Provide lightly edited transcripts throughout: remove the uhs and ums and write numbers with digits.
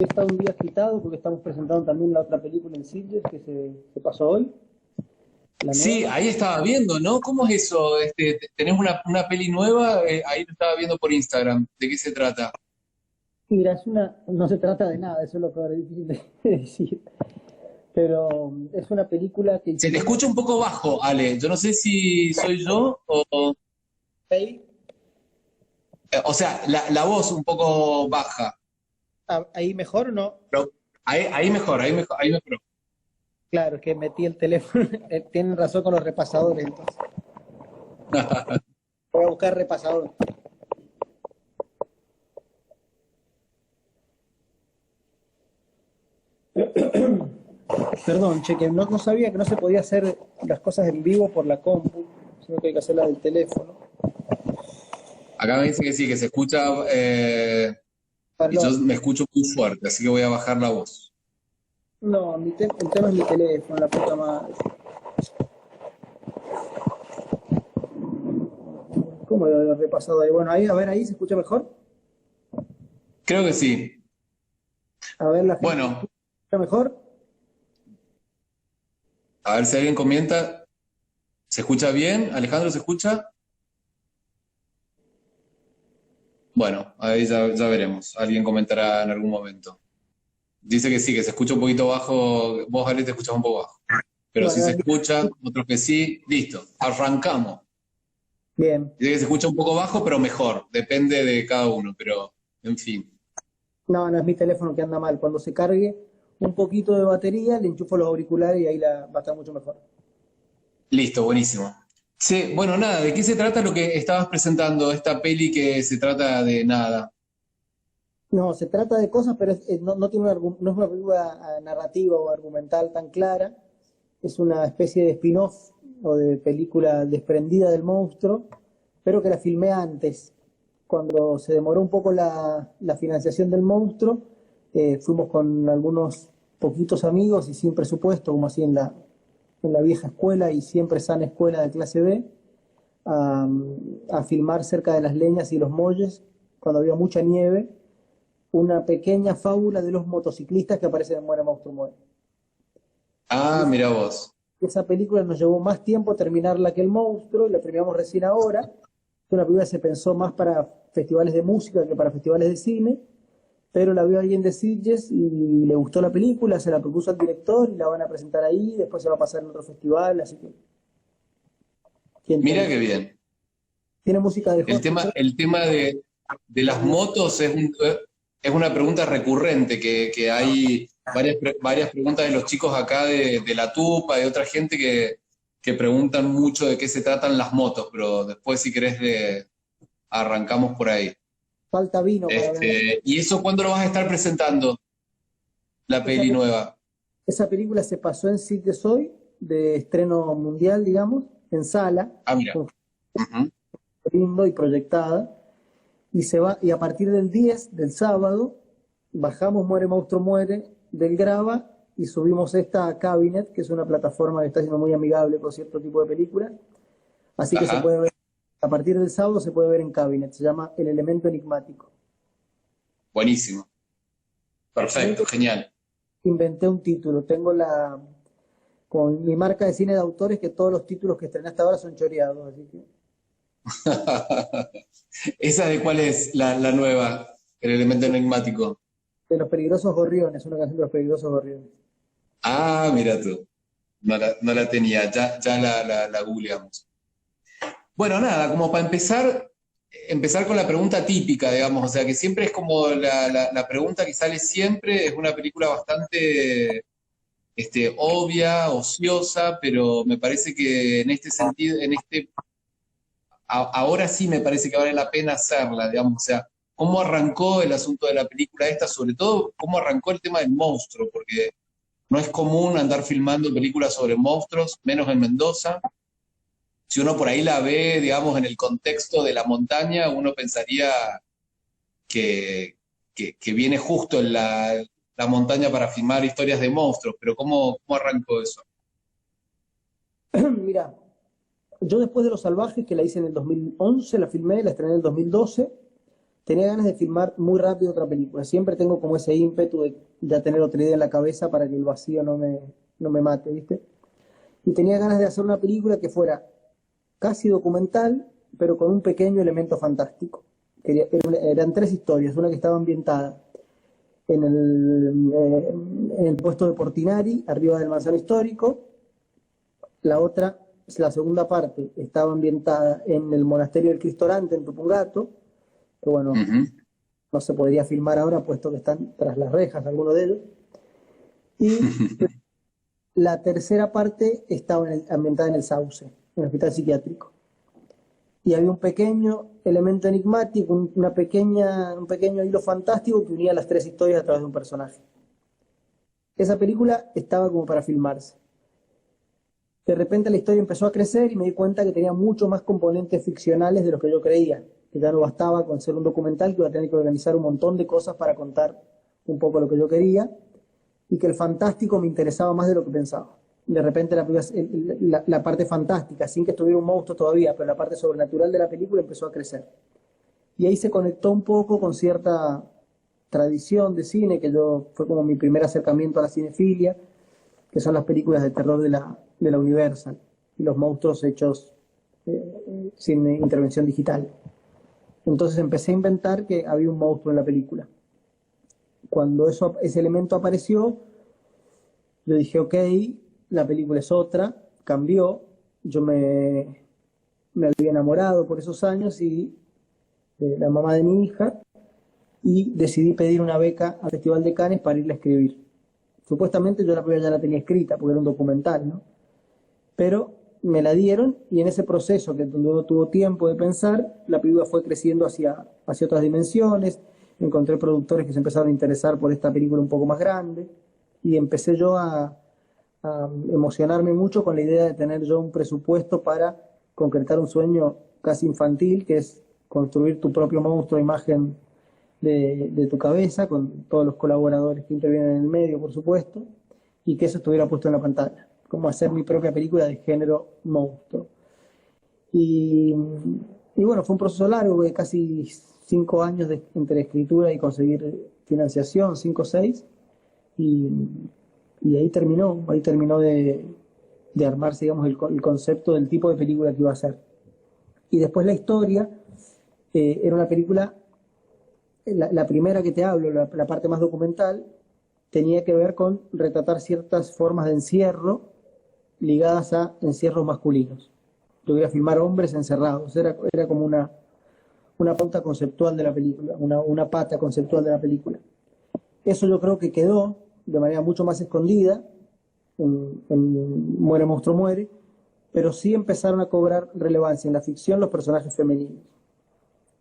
Está un día agitado porque estamos presentando también la otra película en Sitges que se pasó hoy, la Sí, nueva. ahí estaba viendo, ¿no? ¿Cómo es eso? ¿Tenés una peli nueva? Ahí lo estaba viendo por Instagram. ¿De qué se trata? Mira, no se trata de nada, eso es lo que ahora es difícil de decir, pero es una película que Se te hicimos. escucha un poco bajo, Ale. Yo no sé si soy yo o... Ahí, O sea, la voz un poco baja. ahí mejor o no. Pero ahí mejor, ahí mejor. Claro, es que metí el teléfono. Tienen razón con los repasadores, entonces. Voy a buscar repasador. Perdón, cheque, no sabía que no se podía hacer las cosas en vivo por la compu, sino que hay que hacerlas del teléfono. Acá me dice que sí, que se escucha... y yo Perdón. me escucho muy fuerte, así que voy a bajar la voz. No, el tema es mi teléfono, la puta madre. ¿Cómo lo he repasado ahí? Bueno, ahí, a ver, ahí se escucha mejor. Creo que sí. A ver, la gente se Bueno, escucha mejor. a ver si alguien comenta. ¿Se escucha bien? ¿Alejandro se escucha? Bueno, ahí ya veremos. Alguien comentará en algún momento. Dice que sí, que se escucha un poquito bajo. Vos, Ale, te escuchás un poco bajo. Pero si Bueno, se escucha, otros que sí, listo. Arrancamos. bien. Dice que se escucha un poco bajo, pero mejor. Depende de cada uno, pero en fin. No, no es mi teléfono que anda mal. Cuando se cargue un poquito de batería, le enchufo los auriculares y ahí va a estar mucho mejor. Listo, buenísimo. Sí, bueno, nada, ¿de qué se trata lo que estabas presentando? Esta peli que se trata de nada. No, se trata de cosas, pero no tiene no es una película narrativa o argumental tan clara. Es una especie de spin-off o de película desprendida del monstruo, pero que la filmé antes. Cuando se demoró un poco la financiación del monstruo, fuimos con algunos poquitos amigos y sin presupuesto, como así en la vieja escuela y siempre sana escuela de clase B, a, a filmar cerca de las leñas y los molles, cuando había mucha nieve, una pequeña fábula de los motociclistas que aparecen en Muere Monstruo Muere. Y Ah, mira vos. esa película nos llevó más tiempo terminarla que El Monstruo, y la terminamos recién ahora. Es una película que se pensó más para festivales de música que para festivales de cine, pero la vio alguien de Sitges y le gustó la película, se la propuso al director y la van a presentar ahí, después se va a pasar en otro festival, así que quién te Mira dice. qué bien. Tiene música de El Jorge tema, Drexler. el tema de las motos es una pregunta recurrente, que hay varias preguntas de los chicos acá de la Tupa, de otra gente que preguntan mucho de qué se tratan las motos, pero después si querés arrancamos por ahí. Falta vino para hablar. ¿Y eso cuándo lo vas a estar presentando, la Esa, peli nueva? esa película se pasó en Sitges hoy, de estreno mundial, digamos, en sala, Ah, mira. con Ujú. lindo y proyectada. Y a partir del 10 del sábado, bajamos Muere Monstruo Muere del Grava y subimos esta a Cabinet, que es una plataforma que está siendo muy amigable con cierto tipo de películas. Así que se Ajá, puede ver, a partir del sábado se puede ver en Cabinet, se llama El Elemento Enigmático. buenísimo. Perfecto, Inventé, genial. inventé un título, con mi marca de cine de autores, que todos los títulos que estrené hasta ahora son choreados, así que ¿Esa de cuál es la nueva, el elemento enigmático? de Los Peligrosos Gorriones, una canción de Los Peligrosos Gorriones. Ah, mira tú. No la tenía, ya la googleamos. Bueno, nada, como para empezar con la pregunta típica, digamos, o sea, que siempre es como la pregunta que sale siempre, es una película bastante obvia, ociosa, pero me parece que en este sentido, ahora sí me parece que vale la pena hacerla, digamos, o sea, cómo arrancó el asunto de la película esta, sobre todo cómo arrancó el tema del monstruo, porque no es común andar filmando películas sobre monstruos, menos en Mendoza. Si uno por ahí la ve, digamos, en el contexto de la montaña, uno pensaría que, que viene justo en la montaña para filmar historias de monstruos, pero ¿cómo arrancó eso? Mira, yo después de Los Salvajes, que la hice en el 2011, la filmé, la estrené en el 2012. tenía ganas de filmar muy rápido otra película. Siempre tengo como ese ímpetu de ya tener otra idea en la cabeza para que el vacío no me mate, ¿viste? Y tenía ganas de hacer una película que fuera casi documental, pero con un pequeño elemento fantástico. Eran 3 historias, una que estaba ambientada en el puesto de Portinari, arriba del Manzano Histórico. La otra, la segunda parte, estaba ambientada en el Monasterio del Cristo Orante, en Tupungato, que bueno, no se podría filmar ahora puesto que están tras las rejas algunos de ellos. Y la tercera parte estaba ambientada en el Sauce, en el hospital psiquiátrico. Y había un pequeño elemento enigmático, un pequeño hilo fantástico que unía las 3 historias a través de un personaje. Esa película estaba como para filmarse. De repente la historia empezó a crecer y me di cuenta que tenía mucho más componentes ficcionales de los que yo creía, que ya no bastaba con ser un documental, que iba a tener que organizar un montón de cosas para contar un poco lo que yo quería, y que el fantástico me interesaba más de lo que pensaba. De repente la parte fantástica, sin que estuviera un monstruo todavía, pero la parte sobrenatural de la película empezó a crecer. Y ahí se conectó un poco con cierta tradición de cine, fue como mi primer acercamiento a la cinefilia, que son las películas de terror de la Universal, y los monstruos hechos sin intervención digital. Entonces empecé a inventar que había un monstruo en la película. Cuando ese elemento apareció, yo dije, ok, la película es otra, cambió, yo me había enamorado por esos años y de la mamá de mi hija, y decidí pedir una beca al Festival de Cannes para irla a escribir. Supuestamente yo la película ya la tenía escrita porque era un documental, ¿no? Pero me la dieron y en ese proceso, que donde uno tuvo tiempo de pensar, la película fue creciendo hacia otras dimensiones. Encontré productores que se empezaron a interesar por esta película un poco más grande y empecé yo a emocionarme mucho con la idea de tener yo un presupuesto para concretar un sueño casi infantil, que es construir tu propio monstruo a imagen de tu cabeza, con todos los colaboradores que intervienen en el medio, por supuesto, y que eso estuviera puesto en la pantalla, como hacer mi propia película de género monstruo. Y bueno, fue un proceso largo, de casi 5 años entre escritura y conseguir financiación, 5 o 6, y ahí terminó de armarse, digamos, el concepto del tipo de película que iba a hacer. Y después la historia era una película, la primera que te hablo, la parte más documental, tenía que ver con retratar ciertas formas de encierro ligadas a encierros masculinos. Yo quería filmar hombres encerrados, era como una pauta conceptual de la película, una pata conceptual de la película. Eso yo creo que quedó de manera mucho más escondida en Muere Monstruo Muere, pero sí empezaron a cobrar relevancia en la ficción los personajes femeninos.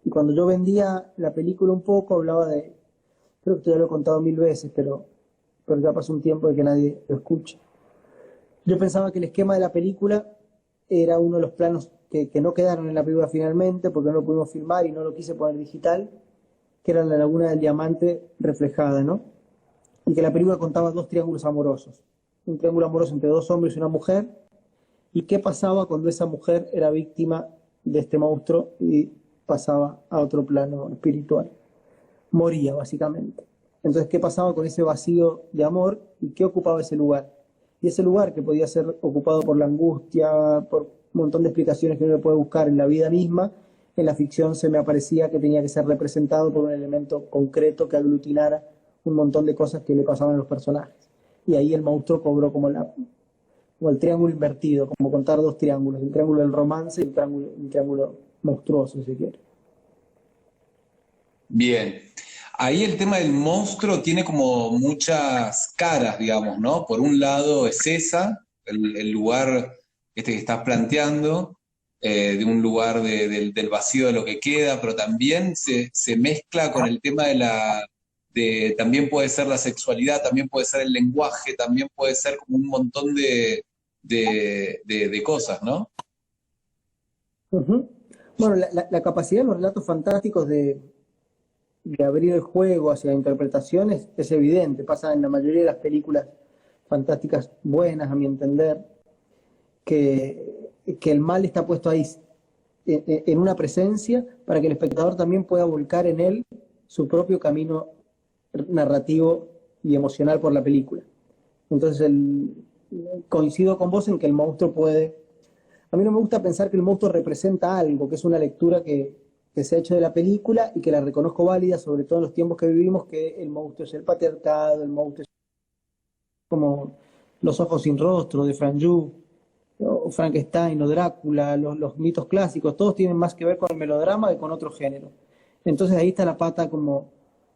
Y cuando yo vendía la película un poco, hablaba creo que ya lo he contado 1000 veces, pero ya pasó un tiempo de que nadie lo escucha. Yo pensaba que el esquema de la película era uno de los planos que no quedaron en la película finalmente, porque no lo pudimos filmar y no lo quise poner digital, que era la laguna del diamante reflejada, ¿no? Y que la película contaba 2 triángulos amorosos. Un triángulo amoroso entre 2 hombres y una mujer, y qué pasaba cuando esa mujer era víctima de este monstruo y pasaba a otro plano espiritual. Moría, básicamente. Entonces, ¿qué pasaba con ese vacío de amor y qué ocupaba ese lugar? Y ese lugar, que podía ser ocupado por la angustia, por un montón de explicaciones que uno puede buscar en la vida misma, en la ficción se me aparecía que tenía que ser representado por un elemento concreto que aglutinara un montón de cosas que le pasaban a los personajes. Y ahí el monstruo cobró como el triángulo invertido, como contar 2 triángulos, el triángulo del romance y el triángulo monstruoso, si quiere. Bien. Ahí el tema del monstruo tiene como muchas caras, digamos, ¿no? Por un lado es esa, el lugar que estás planteando, de un lugar del vacío de lo que queda, pero también se mezcla con el tema también puede ser la sexualidad, también puede ser el lenguaje, también puede ser como un montón de cosas, ¿no? Uh-huh. Bueno, la capacidad de los relatos fantásticos de abrir el juego hacia interpretaciones es evidente, pasa en la mayoría de las películas fantásticas buenas, a mi entender, que el mal está puesto ahí en una presencia, para que el espectador también pueda volcar en él su propio camino narrativo y emocional por la película. Entonces, coincido con vos en que el monstruo puede... A mí no me gusta pensar que el monstruo representa algo, que es una lectura que se ha hecho de la película y que la reconozco válida, sobre todo en los tiempos que vivimos, que el monstruo es el patriarcado, el monstruo es como Los ojos sin rostro de Frank Yu, o Frankenstein o Drácula, los mitos clásicos, todos tienen más que ver con el melodrama que con otro género. Entonces ahí está la pata como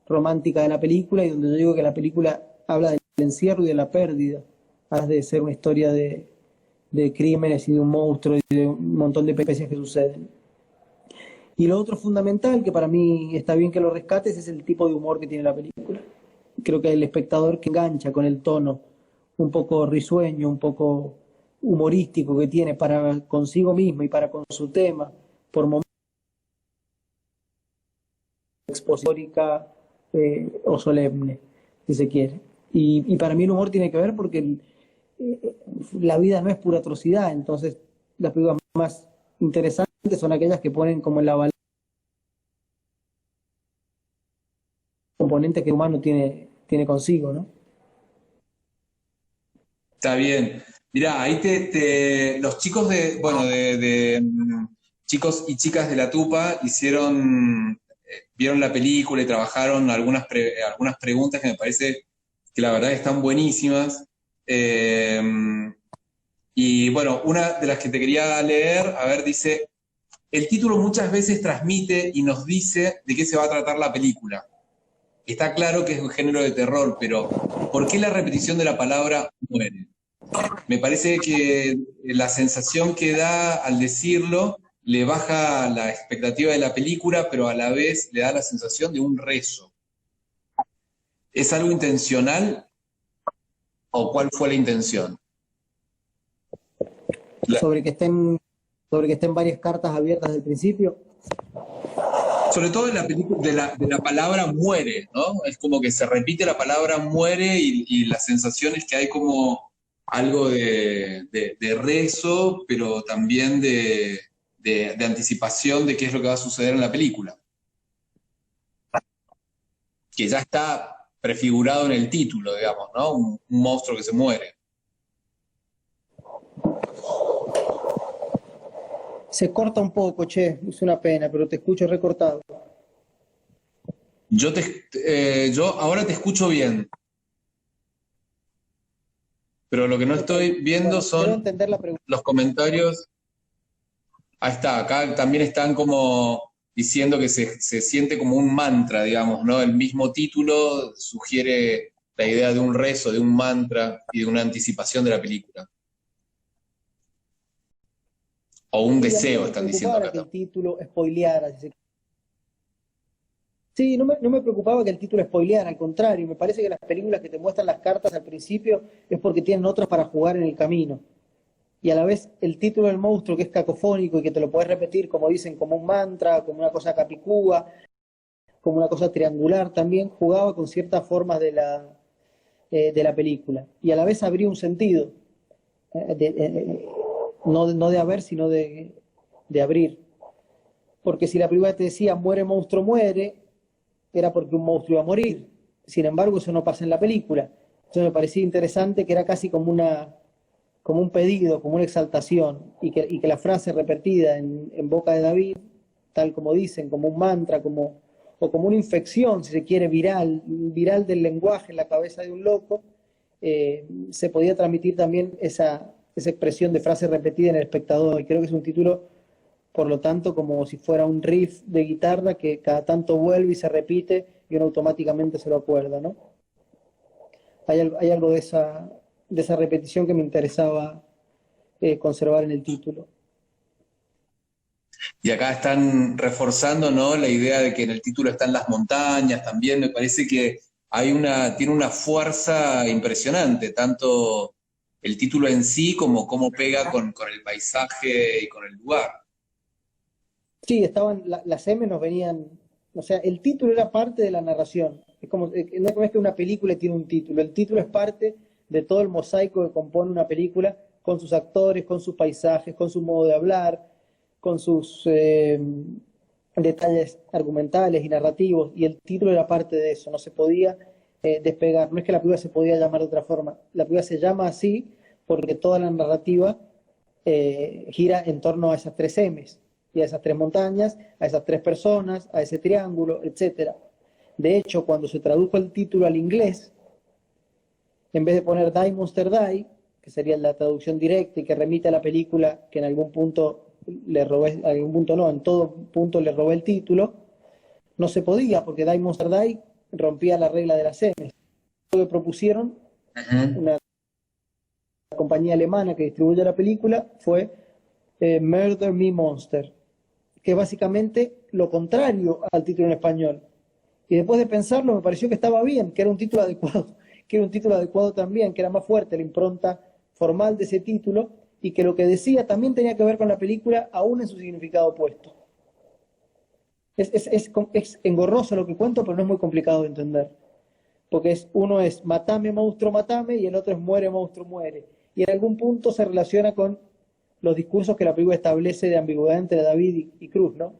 romántica de la película, y donde yo digo que la película habla del encierro y de la pérdida, además de ser una historia de crímenes y de un monstruo y de un montón de peripecias que suceden. Y lo otro fundamental, que para mí está bien que lo rescates, es el tipo de humor que tiene la película. Creo que el espectador que engancha con el tono un poco risueño, un poco humorístico que tiene para consigo mismo y para con su tema, por momentos expositórica o solemne, si se quiere. Y para mí el humor tiene que ver porque la vida no es pura atrocidad, entonces las películas más interesantes son aquellas que ponen como en la balanza componentes que el humano tiene consigo, ¿no? Está bien. Mirá, ahí los chicos bueno, chicos y chicas de la Tupa vieron la película y trabajaron algunas preguntas que me parece que la verdad están buenísimas. Eh, y bueno, una de las que te quería leer, a ver, dice, el título muchas veces transmite y nos dice de qué se va a tratar la película. Está claro que es un género de terror, pero ¿por qué la repetición de la palabra muere? Me parece que la sensación que da al decirlo le baja la expectativa de la película, pero a la vez le da la sensación de un rezo. ¿Es algo intencional o cuál fue la intención? Sobre que estén varias cartas abiertas del principio. Sobre todo en la película de la palabra muere, ¿no? Es como que se repite la palabra muere y la sensación es que hay como algo de rezo, pero también de anticipación de qué es lo que va a suceder en la película. Que ya está prefigurado en el título, digamos, ¿no? Un monstruo que se muere. Se corta un poco, che, es una pena, pero te escucho recortado. Yo ahora te escucho bien, pero lo que no estoy viendo Bueno, quiero son entender la pregunta. los comentarios. Ahí está, acá también están como diciendo que se siente como un mantra, digamos, ¿no? El mismo título sugiere la idea de un rezo, de un mantra y de una anticipación de la película. O un Sí, a mí no deseo, me están diciendo preocupaba acá que el también. título spoileara. Sí, no me preocupaba que el título spoileara, al contrario, me parece que las películas que te muestran las cartas al principio es porque tienen otras para jugar en el camino. Y a la vez el título del monstruo, que es cacofónico y que te lo puedes repetir, como dicen, como un mantra, como una cosa capicúa, como una cosa triangular, también jugaba con ciertas formas de la película. Y a la vez abría un sentido, no de haber, sino de abrir. Porque si la película te decía muere, monstruo, muere, era porque un monstruo iba a morir. Sin embargo, eso no pasa en la película. Entonces me parecía interesante que era casi como un pedido, como una exaltación, y que la frase repetida en boca de David, tal como dicen, como un mantra, o como una infección, si se quiere, viral del lenguaje en la cabeza de un loco, se podía transmitir también esa expresión de frase repetida en el espectador. Y creo que es un título, por lo tanto, como si fuera un riff de guitarra que cada tanto vuelve y se repite y uno automáticamente se lo acuerda, ¿no? Hay algo de esa repetición que me interesaba conservar en el título. Y acá están reforzando, ¿no? La idea de que en el título están las montañas también. Me parece que tiene una fuerza impresionante, tanto el título en sí como cómo pega con el paisaje y con el lugar. Sí, las M nos venían, o sea, el título era parte de la narración. No es que una película tiene un título, el título es parte de todo el mosaico que compone una película, con sus actores, con sus paisajes, con su modo de hablar, con sus detalles argumentales y narrativos, y el título era parte de eso, no se podía despegar. No es que la película se podía llamar de otra forma, la película se llama así porque toda la narrativa gira en torno a esas tres M's, y a esas tres montañas, a esas tres personas, a ese triángulo, etcétera. De hecho, cuando se tradujo el título al inglés, en vez de poner Die Monster Die, que sería la traducción directa y que remite a la película, que en algún punto le robé, en algún punto no, en todo punto le robé el título, no se podía, porque Die Monster Die rompía la regla de las M's. Lo que propusieron una compañía alemana que distribuye la película fue Murder Me Monster, que es básicamente lo contrario al título en español. Y después de pensarlo me pareció que estaba bien, que era un título adecuado, que era un título adecuado también, que era más fuerte la impronta formal de ese título, y que lo que decía también tenía que ver con la película, aún en su significado opuesto. Es engorroso lo que cuento, pero no es muy complicado de entender. Porque uno es matame monstruo, matame, y el otro es muere monstruo, muere. Y en algún punto se relaciona con los discursos que la película establece de ambigüedad entre David y Cruz, ¿no?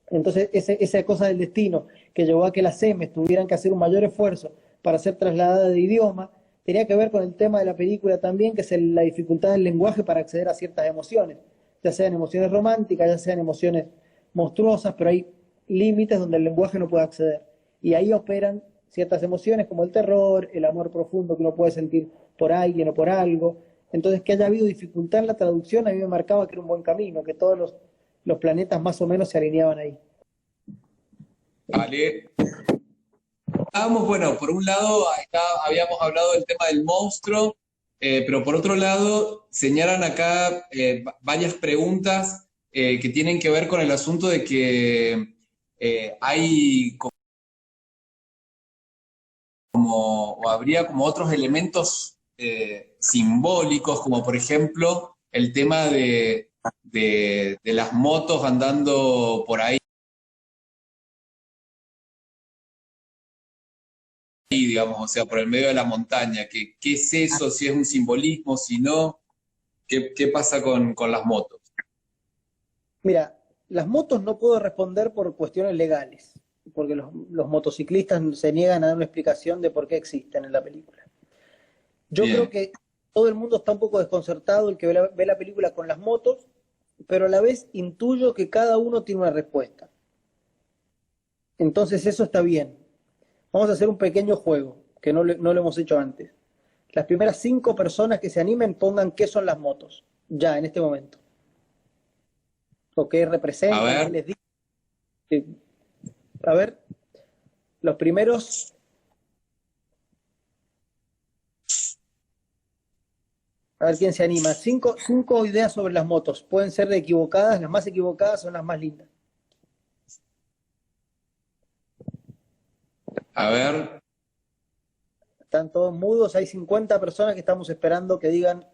Entonces, esa cosa del destino que llevó a que las M's tuvieran que hacer un mayor esfuerzo para ser trasladadas de idioma, tenía que ver con el tema de la película también, que es la dificultad del lenguaje para acceder a ciertas emociones, ya sean emociones románticas, ya sean emociones monstruosas, pero hay límites donde el lenguaje no puede acceder. Y ahí operan ciertas emociones como el terror, el amor profundo que uno puede sentir por alguien o por algo. Entonces, que haya habido dificultad en la traducción, a mí me marcaba que era un buen camino, que todos los planetas más o menos se alineaban ahí. Vale. Estábamos, bueno, por un lado habíamos hablado del tema del monstruo, pero por otro lado señalan acá varias preguntas que tienen que ver con el asunto de que hay o habría como otros elementos simbólicos, como por ejemplo el tema de las motos andando por ahí, digamos, o sea, por el medio de la montaña. ¿Qué es eso? Si es un simbolismo, si no, ¿qué pasa con las motos? Mira, las motos no puedo responder por cuestiones legales, porque los motociclistas se niegan a dar una explicación de por qué existen en la película. Yo creo Bien. que todo el mundo está un poco desconcertado el que ve la película con las motos, pero a la vez intuyo que cada uno tiene una respuesta. Entonces eso está bien. Vamos a hacer un pequeño juego, que no lo hemos hecho antes. Las primeras 5 personas que se animen pongan qué son las motos, ya, en este momento. O qué A representan, qué ver, les dicen. A ver, los primeros, a ver quién se anima. Cinco ideas sobre las motos. Pueden ser equivocadas, las más equivocadas son las más lindas. a ver. Están todos mudos, hay 50 personas que estamos esperando que digan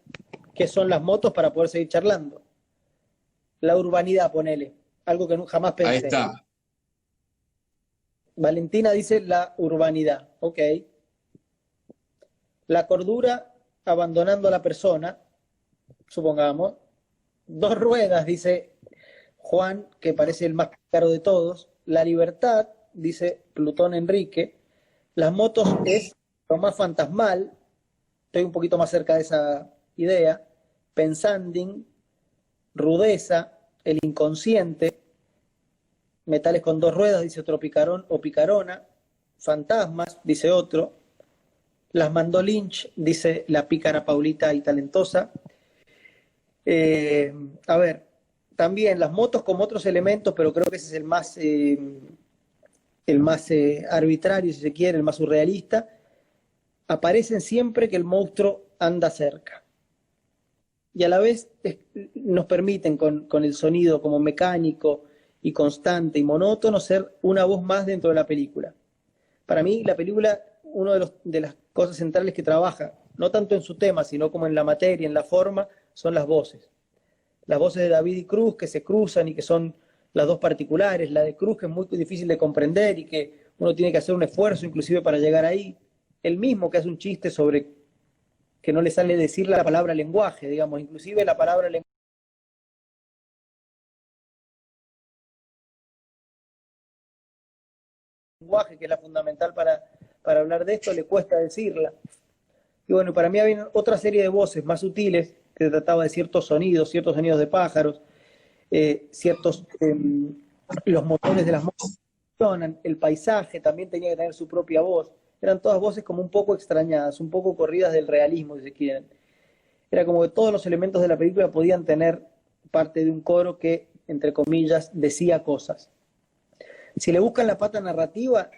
qué son las motos para poder seguir charlando. La urbanidad, ponele, algo que jamás Ahí pensé. está. Valentina dice la urbanidad, ok. La cordura abandonando a la persona, supongamos. 2 ruedas, dice Juan, que parece el más caro de todos. La libertad, dice Plutón Enrique. Las motos es lo más fantasmal, estoy un poquito más cerca de esa idea. Pensanding, rudeza, el inconsciente, metales con 2 ruedas, dice otro picarón o picarona, fantasmas, dice otro. Las mandó Lynch, dice la pícara Paulita y talentosa. A ver, también las motos como otros elementos, pero creo que ese es el más arbitrario, si se quiere, el más surrealista, aparecen siempre que el monstruo anda cerca. Y a la vez nos permiten con el sonido como mecánico y constante y monótono ser una voz más dentro de la película. Para mí la película, una de las cosas centrales que trabaja, no tanto en su tema, sino como en la materia, en la forma, son las voces. Las voces de David y Cruz que se cruzan y que son las dos particulares, la de Cruz que es muy difícil de comprender y que uno tiene que hacer un esfuerzo inclusive para llegar ahí, el mismo que hace un chiste sobre que no le sale decir la palabra lenguaje, digamos, inclusive la palabra lenguaje lenguaje, que es la fundamental para hablar de esto, le cuesta decirla. Y bueno, para mí había otra serie de voces más sutiles que trataba de ciertos sonidos de pájaros, los motores de las motos, el paisaje también tenía que tener su propia voz. Eran todas voces como un poco extrañadas, un poco corridas del realismo, si se quieren. Era como que todos los elementos de la película podían tener parte de un coro que, entre comillas, decía cosas. Si le buscan la pata narrativa,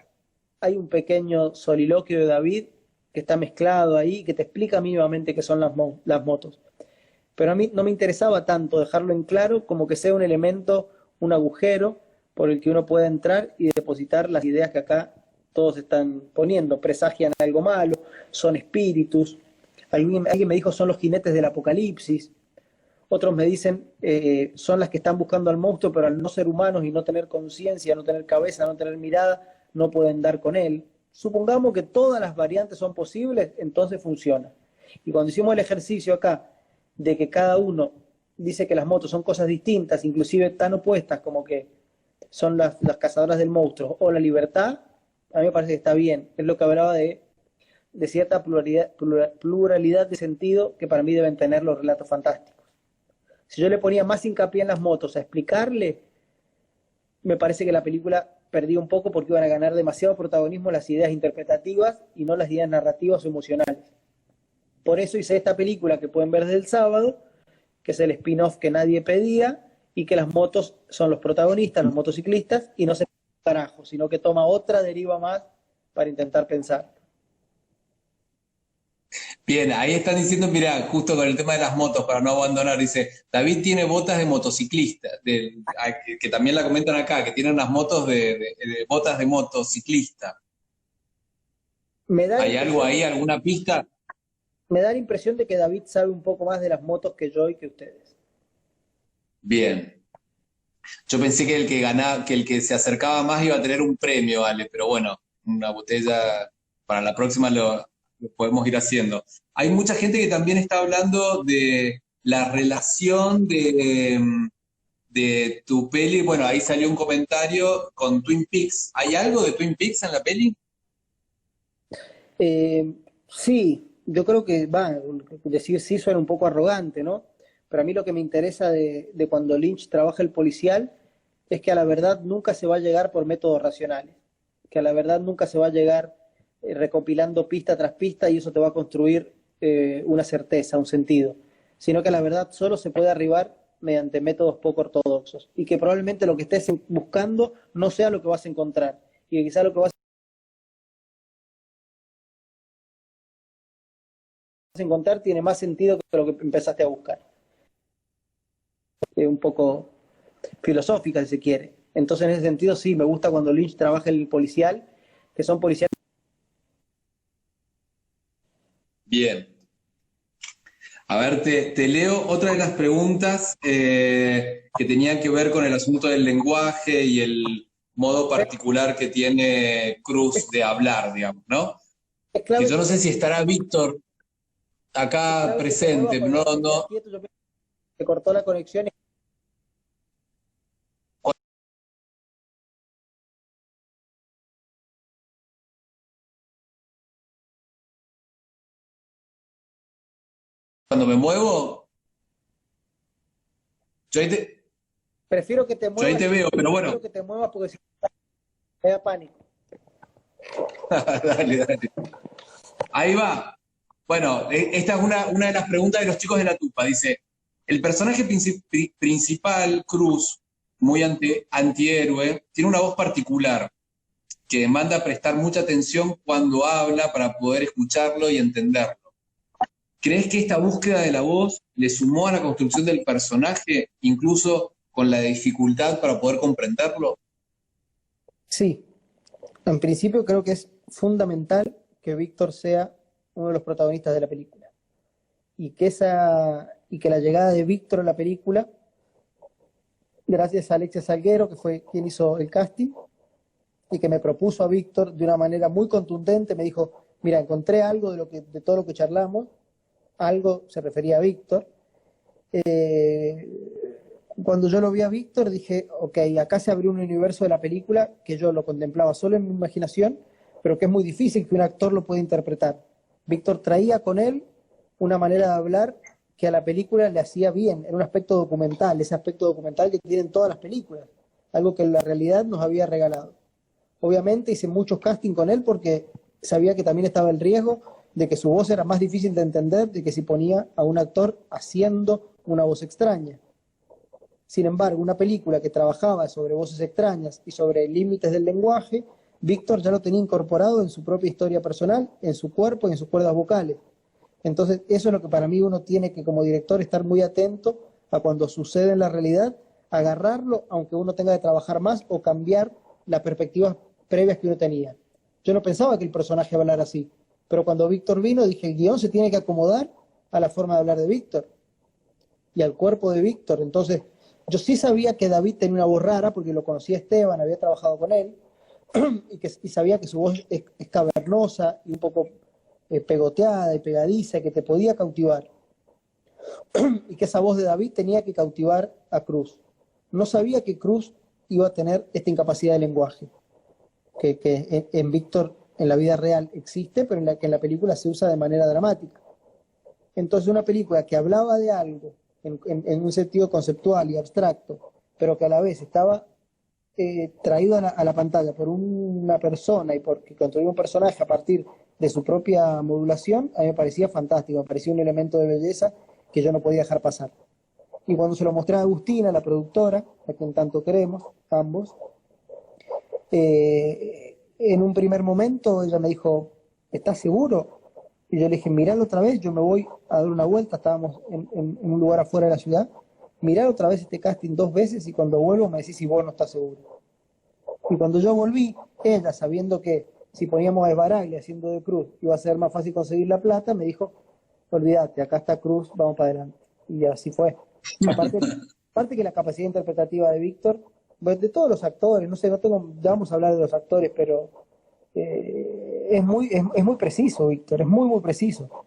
hay un pequeño soliloquio de David que está mezclado ahí, que te explica mínimamente qué son las motos. Pero a mí no me interesaba tanto dejarlo en claro como que sea un elemento, un agujero por el que uno pueda entrar y depositar las ideas que acá todos están poniendo. Presagian algo malo, son espíritus. Alguien me dijo son los jinetes del apocalipsis. Otros me dicen son las que están buscando al monstruo, pero al no ser humanos y no tener conciencia, no tener cabeza, no tener mirada, no pueden dar con él. Supongamos que todas las variantes son posibles, entonces funciona. Y cuando hicimos el ejercicio acá de que cada uno dice que las motos son cosas distintas, inclusive tan opuestas como que son las cazadoras del monstruo o la libertad, a mí me parece que está bien. Es lo que hablaba de cierta pluralidad de sentido que para mí deben tener los relatos fantásticos. Si yo le ponía más hincapié en las motos a explicarle, me parece que la película perdía un poco porque iban a ganar demasiado protagonismo las ideas interpretativas y no las ideas narrativas o emocionales. Por eso hice esta película que pueden ver desde el sábado, que es el spin-off que nadie pedía, y que las motos son los protagonistas, los motociclistas, y no se carajo, sino que toma otra deriva más para intentar pensar. Bien, ahí están diciendo, mira, justo con el tema de las motos, para no abandonar, dice, David tiene botas de motociclista, que también la comentan acá, que tienen unas motos de botas de motociclista. ¿Hay algo ahí, alguna pista? Me da la impresión de que David sabe un poco más de las motos que yo y que ustedes. Bien. Yo pensé que el que ganaba, que el que se acercaba más iba a tener un premio, Ale, pero bueno, una botella para la próxima lo podemos ir haciendo. Hay mucha gente que también está hablando de la relación de tu peli. Bueno, ahí salió un comentario con Twin Peaks. ¿Hay algo de Twin Peaks en la peli? Sí, yo creo que decir sí suena un poco arrogante, ¿no? Pero a mí lo que me interesa de cuando Lynch trabaja el policial es que a la verdad nunca se va a llegar por métodos racionales, que a la verdad nunca se va a llegar recopilando pista tras pista y eso te va a construir una certeza, un sentido, sino que a la verdad solo se puede arribar mediante métodos poco ortodoxos y que probablemente lo que estés buscando no sea lo que vas a encontrar y que quizá lo que vas a encontrar tiene más sentido que lo que empezaste a buscar. Un poco filosófica, si se quiere. Entonces, en ese sentido, sí, me gusta cuando Lynch trabaja el policial, que son policiales. Bien. A ver, te leo otra de las preguntas que tenían que ver con el asunto del lenguaje y el modo particular que tiene Cruz de hablar, digamos, ¿no? Que yo no sé si estará Víctor acá presente, no. Se cortó la conexión. Cuando me muevo, yo ahí te, Prefiero que te muevas. yo ahí te veo, pero bueno. Prefiero que te muevas porque si me da pánico. Dale, dale. Ahí va. Bueno, esta es una de las preguntas de los chicos de la tupa. Dice, el personaje principal, Cruz, muy antihéroe, tiene una voz particular que demanda prestar mucha atención cuando habla para poder escucharlo y entenderlo. ¿Crees que esta búsqueda de la voz le sumó a la construcción del personaje, incluso con la dificultad para poder comprenderlo? Sí. En principio creo que es fundamental que Víctor sea uno de los protagonistas de la película. Y que la llegada de Víctor a la película, gracias a Alexia Salguero, que fue quien hizo el casting, y que me propuso a Víctor de una manera muy contundente, me dijo, mira, encontré algo de todo lo que charlamos, algo se refería a Víctor, cuando yo lo vi a Víctor dije, ok, acá se abrió un universo de la película que yo lo contemplaba solo en mi imaginación, pero que es muy difícil que un actor lo pueda interpretar. Víctor traía con él una manera de hablar que a la película le hacía bien, en un aspecto documental, ese aspecto documental que tienen todas las películas, algo que en la realidad nos había regalado. Obviamente hice muchos casting con él porque sabía que también estaba el riesgo de que su voz era más difícil de entender de que si ponía a un actor haciendo una voz extraña. Sin embargo, una película que trabajaba sobre voces extrañas y sobre límites del lenguaje, Víctor ya lo tenía incorporado en su propia historia personal, en su cuerpo y en sus cuerdas vocales. Entonces, eso es lo que para mí uno tiene que, como director, estar muy atento a cuando sucede en la realidad, agarrarlo, aunque uno tenga que trabajar más o cambiar las perspectivas previas que uno tenía. Yo no pensaba que el personaje hablara así, pero cuando Víctor vino dije, el guión se tiene que acomodar a la forma de hablar de Víctor y al cuerpo de Víctor. Entonces, yo sí sabía que David tenía una voz rara porque lo conocía Esteban, había trabajado con él, y sabía que su voz es cavernosa y un poco pegoteada y pegadiza, y que te podía cautivar. Y que esa voz de David tenía que cautivar a Cruz. No sabía que Cruz iba a tener esta incapacidad de lenguaje, que en Víctor en la vida real existe, pero que en la película se usa de manera dramática. Entonces una película que hablaba de algo en un sentido conceptual y abstracto, pero que a la vez estaba traído a la pantalla por una persona y porque construyó un personaje a partir de su propia modulación, a mí me parecía fantástico, me parecía un elemento de belleza que yo no podía dejar pasar. Y cuando se lo mostré a Agustina, la productora, a quien tanto queremos, ambos, en un primer momento ella me dijo, ¿estás seguro? Y yo le dije, miralo otra vez, yo me voy a dar una vuelta, estábamos en un lugar afuera de la ciudad, mirar otra vez este casting 2 veces y cuando vuelvo me decís si vos no estás seguro. Y cuando yo volví, ella, sabiendo que si poníamos a Esbaraglia haciendo de Cruz iba a ser más fácil conseguir la plata, me dijo, olvídate, acá está Cruz, vamos para adelante. Y así fue. Aparte que la capacidad interpretativa de Víctor, de todos los actores, no sé, no tengo, ya vamos a hablar de los actores, pero es muy preciso, Víctor, es muy, muy preciso.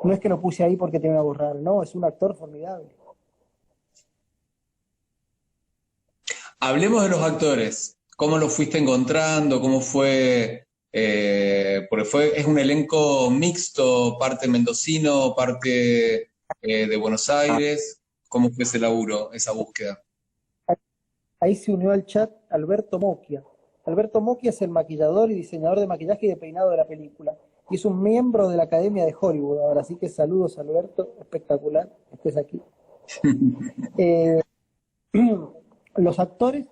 No es que lo puse ahí porque tiene una voz rara, no, es un actor formidable. Hablemos de los actores. ¿Cómo los fuiste encontrando? ¿Cómo fue? Porque es un elenco mixto, parte mendocino, parte de Buenos Aires. ¿Cómo fue ese laburo, esa búsqueda? Ahí se unió al chat Alberto Moquia. Alberto Moquia es el maquillador y diseñador de maquillaje y de peinado de la película. Y es un miembro de la Academia de Hollywood ahora, así que saludos Alberto, espectacular que estés aquí. Los actores,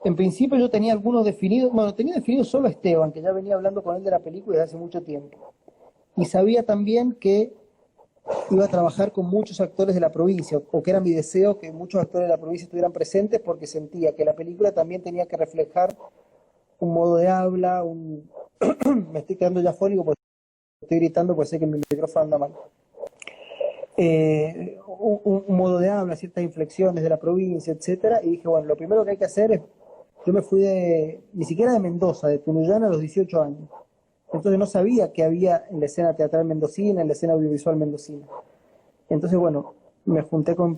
en principio yo tenía algunos definidos, bueno, tenía definido solo a Esteban, que ya venía hablando con él de la película desde hace mucho tiempo. Y sabía también que iba a trabajar con muchos actores de la provincia, o que era mi deseo que muchos actores de la provincia estuvieran presentes porque sentía que la película también tenía que reflejar un modo de habla, me estoy quedando ya fónico porque estoy gritando porque sé que mi micrófono anda mal. Un modo de habla, ciertas inflexiones de la provincia, etcétera, y dije, bueno, lo primero que hay que hacer es, yo me fui ni siquiera de Mendoza, de Tunuyán a los 18 años. Entonces no sabía qué había en la escena teatral mendocina, en la escena audiovisual mendocina. Entonces, bueno, me junté con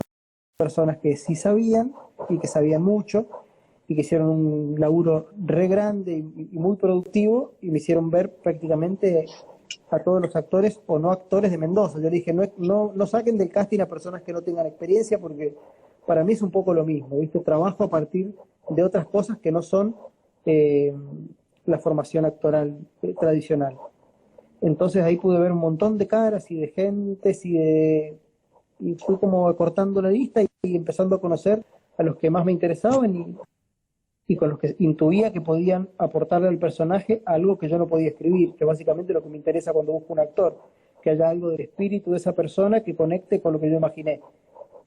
personas que sí sabían y que sabían mucho y que hicieron un laburo re grande y muy productivo y me hicieron ver prácticamente a todos los actores o no actores de Mendoza. Yo le dije, no saquen del casting a personas que no tengan experiencia porque para mí es un poco lo mismo, ¿viste? Trabajo a partir de otras cosas que no son la formación actoral tradicional. Entonces ahí pude ver un montón de caras y de gentes y fui como acortando la lista y empezando a conocer a los que más me interesaban y con los que intuía que podían aportarle al personaje algo que yo no podía escribir, que básicamente lo que me interesa cuando busco un actor, que haya algo del espíritu de esa persona que conecte con lo que yo imaginé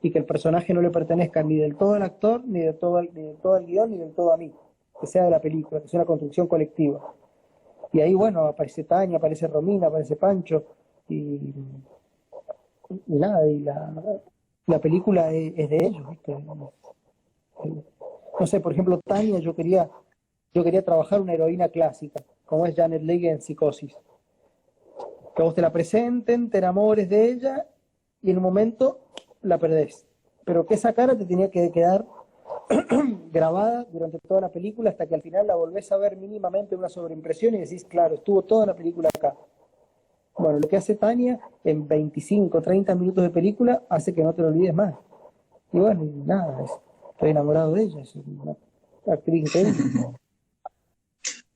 y que el personaje no le pertenezca ni del todo al actor, ni del todo al guión, ni del todo a mí, que sea de la película, que sea una construcción colectiva. Y ahí, bueno, aparece Tania, aparece Romina, aparece Pancho, y nada, y la película es de ellos, ¿viste? No sé, por ejemplo, Tania, yo quería trabajar una heroína clásica, como es Janet Leigh en Psicosis. Que vos te la presenten, te enamores de ella, y en un momento la perdés. pero que esa cara te tenía que quedar grabada durante toda la película hasta que al final la volvés a ver mínimamente una sobreimpresión y decís, claro, estuvo toda la película acá. Bueno, lo que hace Tania en 25, 30 minutos de película hace que no te lo olvides más. Y bueno, y nada, estoy enamorado de ella, es una actriz increíble.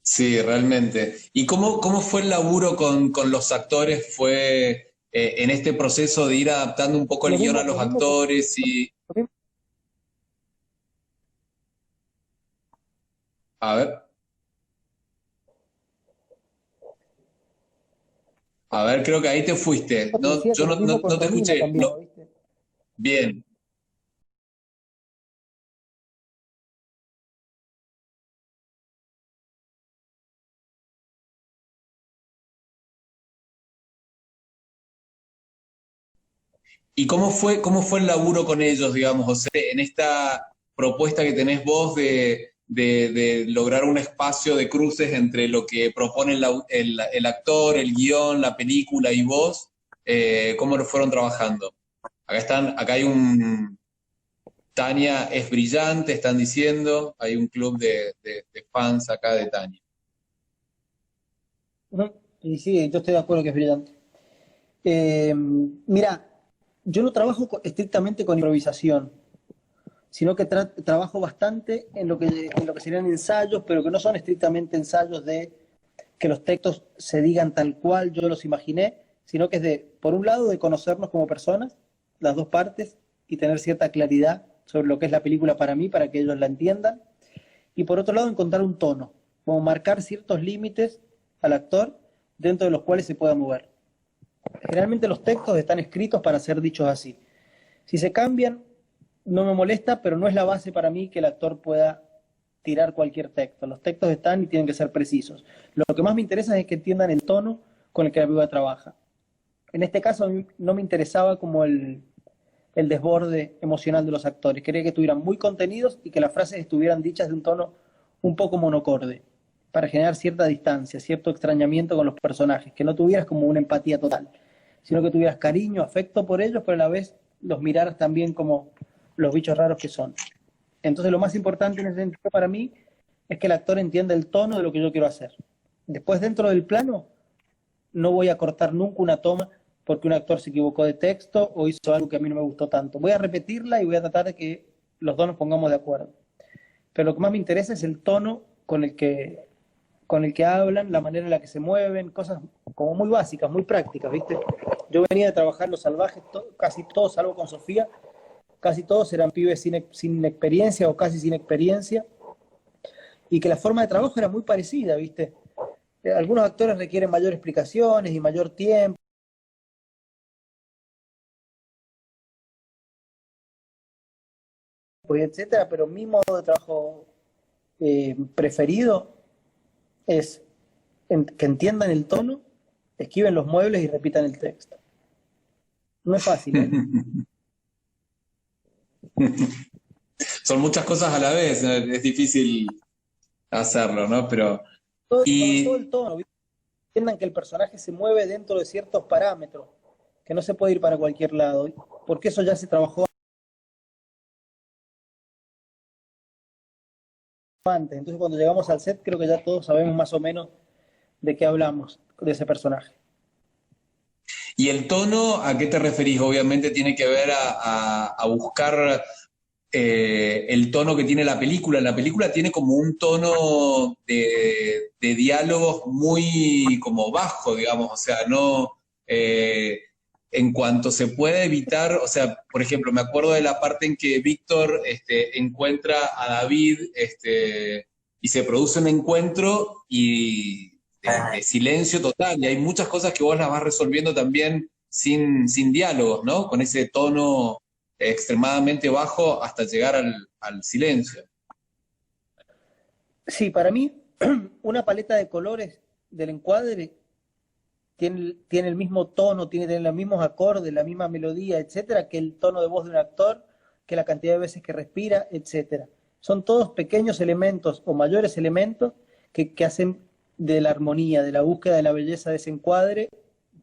Sí, realmente. ¿Y cómo fue el laburo con los actores? ¿Fue en este proceso de ir adaptando un poco el guión a los Lo mismo que actores? Y, lo mismo a ver, creo que ahí te fuiste. te No, decía yo que lo mismo con no te Romina escuché. cambió, ¿viste? Bien. ¿Y cómo fue el laburo con ellos, digamos, José, en esta propuesta que tenés vos de lograr un espacio de cruces entre lo que propone el actor, el guión, la película y vos? ¿Cómo lo fueron trabajando? Acá hay un... Tania es brillante, están diciendo, hay un club de fans acá de Tania. Ujú. Y sí, yo estoy de acuerdo que es brillante. Mira, yo no trabajo estrictamente con improvisación, sino que trabajo bastante en lo que serían ensayos, pero que no son estrictamente ensayos de que los textos se digan tal cual yo los imaginé, sino que es de, por un lado, de conocernos como personas, las dos partes, y tener cierta claridad sobre lo que es la película para mí, para que ellos la entiendan, y por otro lado, encontrar un tono, como marcar ciertos límites al actor dentro de los cuales se pueda mover. Generalmente los textos están escritos para ser dichos así. Si se cambian, no me molesta, pero no es la base para mí que el actor pueda tirar cualquier texto. Los textos están y tienen que ser precisos. Lo que más me interesa es que entiendan el tono con el que la película trabaja. En este caso a mí no me interesaba como el desborde emocional de los actores. Quería que estuvieran muy contenidos y que las frases estuvieran dichas de un tono un poco monocorde, para generar cierta distancia, cierto extrañamiento con los personajes, que no tuvieras como una empatía total, sino que tuvieras cariño, afecto por ellos, pero a la vez los miraras también como los bichos raros que son. Entonces lo más importante en ese sentido para mí es que el actor entienda el tono de lo que yo quiero hacer. Después dentro del plano no voy a cortar nunca una toma porque un actor se equivocó de texto o hizo algo que a mí no me gustó tanto. Voy a repetirla y voy a tratar de que los dos nos pongamos de acuerdo. Pero lo que más me interesa es el tono con el que hablan, la manera en la que se mueven, cosas como muy básicas, muy prácticas, ¿viste? Yo venía de trabajar Los Salvajes, casi todos, salvo con Sofía, casi todos eran pibes sin experiencia o casi sin experiencia, y que la forma de trabajo era muy parecida, ¿viste? Algunos actores requieren mayor explicaciones y mayor tiempo, y etcétera, pero mi modo de trabajo preferido es que entiendan el tono, esquiven los muebles y repitan el texto. No es fácil, ¿eh? Son muchas cosas a la vez, ¿no? Es difícil hacerlo, ¿no? Pero, Sobre todo el y, tono, ¿viste? Entiendan que el personaje se mueve dentro de ciertos parámetros, que no se puede ir para cualquier lado, porque eso ya se trabajó antes. Entonces cuando llegamos al set creo que ya todos sabemos más o menos de qué hablamos, de ese personaje. y el tono, ¿a qué te referís? Obviamente tiene que ver a buscar el tono que tiene la película. La película tiene como un tono de diálogos muy como bajo, digamos, o sea, no... en cuanto se puede evitar, o sea, por ejemplo, me acuerdo de la parte en que Víctor encuentra a David y se produce un encuentro y de silencio total, y hay muchas cosas que vos las vas resolviendo también sin diálogos, ¿no? Con ese tono extremadamente bajo hasta llegar al silencio. Sí, para mí una paleta de colores del encuadre tiene el mismo tono, tiene los mismos acordes, la misma melodía, etcétera, que el tono de voz de un actor, que la cantidad de veces que respira, etcétera. Son todos pequeños elementos o mayores elementos que hacen de la armonía, de la búsqueda de la belleza de ese encuadre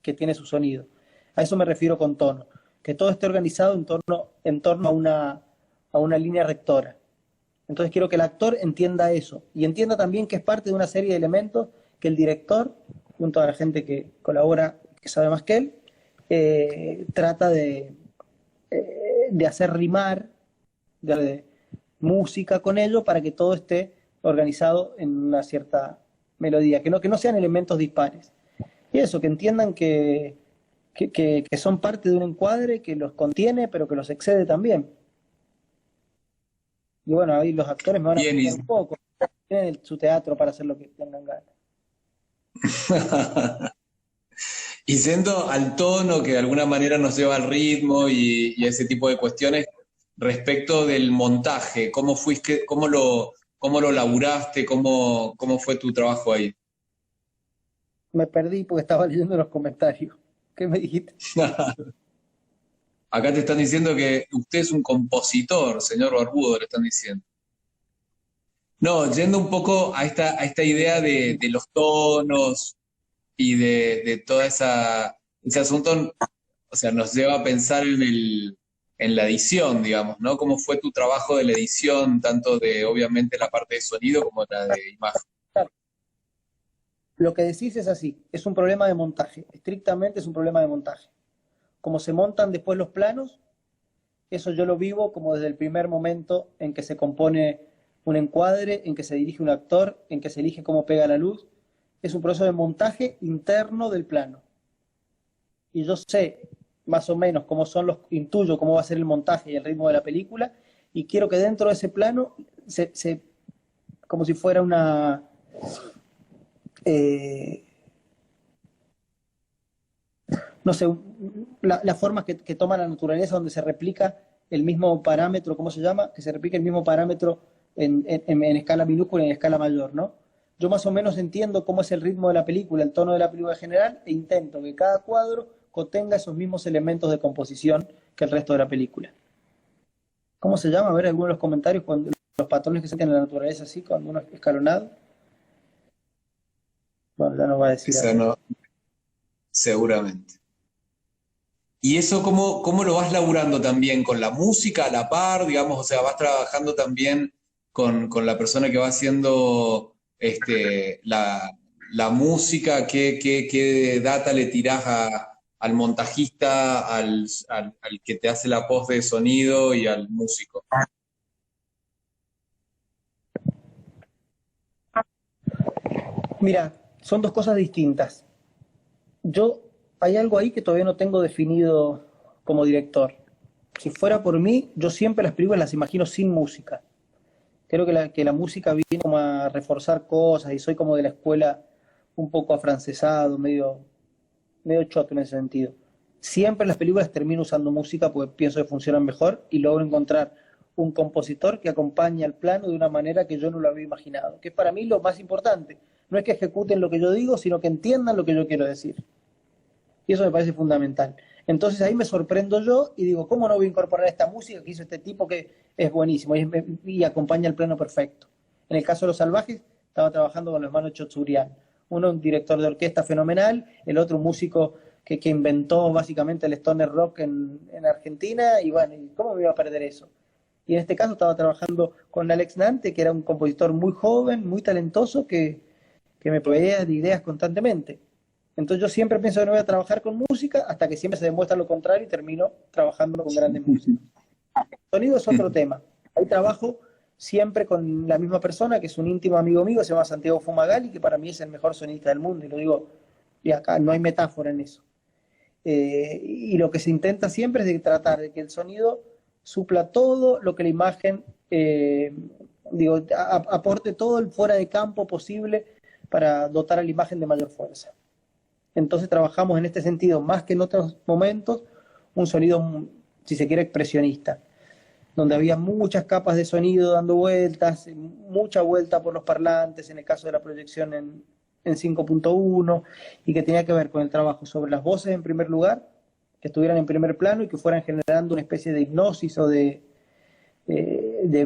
que tiene su sonido. A eso me refiero con tono. que todo esté organizado en torno a una línea rectora. Entonces quiero que el actor entienda eso y entienda también que es parte de una serie de elementos que el director, junto a la gente que colabora, que sabe más que él, trata de hacer rimar, de música con ello para que todo esté organizado en una cierta melodía, que no sean elementos dispares. Y eso, que entiendan que son parte de un encuadre que los contiene, pero que los excede también. Y bueno, ahí los actores me van a Bien, explicar un poco, tienen su teatro para hacer lo que tengan ganas. y yendo al tono que de alguna manera nos lleva al ritmo y ese tipo de cuestiones, respecto del montaje, ¿cómo fuiste, cómo lo laburaste, cómo fue tu trabajo ahí? Me perdí porque estaba leyendo los comentarios. ¿Qué me dijiste? Acá te están diciendo que usted es un compositor, señor Barbudo, le están diciendo. No, yendo un poco a esta idea de los tonos y de toda ese asunto, o sea, nos lleva a pensar en la edición, digamos, ¿no? ¿Cómo fue tu trabajo de la edición, tanto de, obviamente, la parte de sonido como la de imagen? Lo que decís es así, es un problema de montaje, estrictamente es un problema de montaje. Como se montan después los planos, eso yo lo vivo como desde el primer momento en que se compone un encuadre, en que se dirige un actor, en que se elige cómo pega la luz. Es un proceso de montaje interno del plano. Y yo sé más o menos cómo son intuyo cómo va a ser el montaje y el ritmo de la película, y quiero que dentro de ese plano, como si fuera eh, no sé, las formas que toma la naturaleza donde se replica el mismo parámetro, ¿cómo se llama? Que se replica el mismo parámetro en escala minúscula y en escala mayor, ¿no? Yo más o menos entiendo cómo es el ritmo de la película, el tono de la película en general, e intento que cada cuadro contenga esos mismos elementos de composición que el resto de la película. ¿Cómo se llama? A ver, algunos de los comentarios, cuando los patrones que se tienen en la naturaleza así, cuando uno es escalonado. Bueno, ya nos va a decir Esa acá. no, seguramente. ¿Y eso cómo lo vas laburando también? ¿Con la música a la par, digamos? O sea, vas trabajando también con la persona que va haciendo la música. ¿Qué data le tirás al montajista, al que te hace la voz de sonido y al músico? Mira, son dos cosas distintas. Yo, hay algo ahí que todavía no tengo definido como director. Si fuera por mí, yo siempre las películas las imagino sin música. Creo que la música viene como a reforzar cosas y soy como de la escuela un poco afrancesado, medio choto en ese sentido. Siempre en las películas termino usando música porque pienso que funcionan mejor y logro encontrar un compositor que acompañe al plano de una manera que yo no lo había imaginado, que es para mí lo más importante. No es que ejecuten lo que yo digo, sino que entiendan lo que yo quiero decir. Y eso me parece fundamental. Entonces ahí me sorprendo yo y digo, ¿cómo no voy a incorporar esta música que hizo este tipo que es buenísimo y acompaña el plano perfecto? En el caso de Los Salvajes, estaba trabajando con los hermanos Chotsurian. Uno un director de orquesta fenomenal, el otro un músico que inventó básicamente el stoner rock en Argentina, y bueno, ¿cómo me iba a perder eso? Y en este caso estaba trabajando con Alex Nante, que era un compositor muy joven, muy talentoso, que me proveía de ideas constantemente. Entonces yo siempre pienso que no voy a trabajar con música hasta que siempre se demuestra lo contrario y termino trabajando con grandes músicos. El sonido es otro tema. Ahí trabajo siempre con la misma persona, que es un íntimo amigo mío, se llama Santiago Fumagalli, que para mí es el mejor sonista del mundo, y lo digo, y acá no hay metáfora en eso. Y lo que se intenta siempre es de tratar de que el sonido supla todo lo que la imagen, aporte todo el fuera de campo posible para dotar a la imagen de mayor fuerza. Entonces trabajamos en este sentido, más que en otros momentos, un sonido, si se quiere, expresionista, donde había muchas capas de sonido dando vueltas, mucha vuelta por los parlantes, en el caso de la proyección en 5.1, y que tenía que ver con el trabajo sobre las voces en primer lugar, que estuvieran en primer plano y que fueran generando una especie de hipnosis o de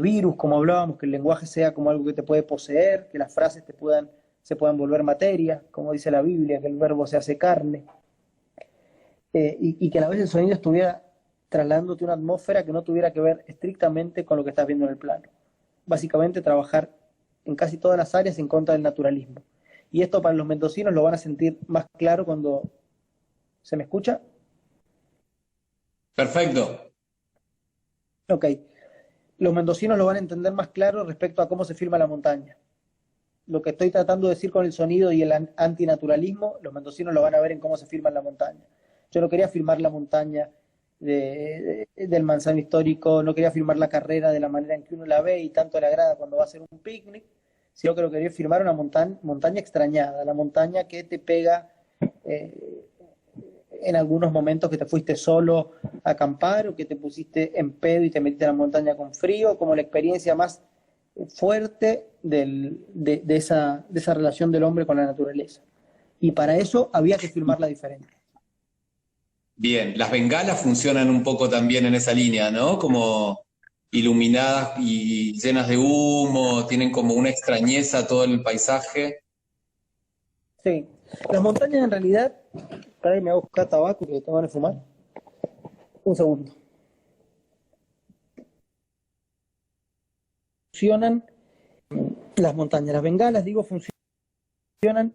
virus, como hablábamos, que el lenguaje sea como algo que te puede poseer, que las frases se puedan volver materia, como dice la Biblia, que el verbo se hace carne, y que a la vez el sonido estuviera trasladándote una atmósfera que no tuviera que ver estrictamente con lo que estás viendo en el plano. Básicamente trabajar en casi todas las áreas en contra del naturalismo. Y esto para los mendocinos lo van a sentir más claro cuando... ¿Se me escucha? Perfecto. Ok. Los mendocinos lo van a entender más claro respecto a cómo se filma la montaña. Lo que estoy tratando de decir con el sonido y el antinaturalismo, los mendocinos lo van a ver en cómo se filma la montaña. Yo no quería filmar la montaña del Manzano Histórico, no quería filmar la carrera de la manera en que uno la ve y tanto le agrada cuando va a hacer un picnic, sino que lo quería filmar una montaña extrañada, la montaña que te pega en algunos momentos que te fuiste solo a acampar o que te pusiste en pedo y te metiste a la montaña con frío, como la experiencia más fuerte de esa relación del hombre con la naturaleza. Y para eso había que filmarla diferente. Bien, las bengalas funcionan un poco también en esa línea, ¿no? Como iluminadas y llenas de humo, tienen como una extrañeza todo el paisaje. Sí, las montañas en realidad, para que me voy a buscar tabaco que te van a fumar. Un segundo. Funcionan las montañas, las bengalas, digo, funcionan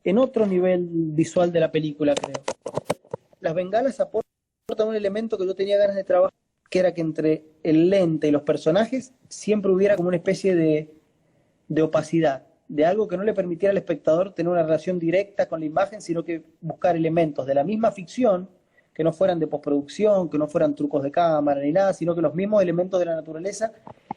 en otro nivel visual de la película, creo. Las bengalas aportan un elemento que yo tenía ganas de trabajar, que era que entre el lente y los personajes siempre hubiera como una especie de opacidad, de algo que no le permitiera al espectador tener una relación directa con la imagen, sino que buscar elementos de la misma ficción, que no fueran de postproducción, que no fueran trucos de cámara ni nada, sino que los mismos elementos de la naturaleza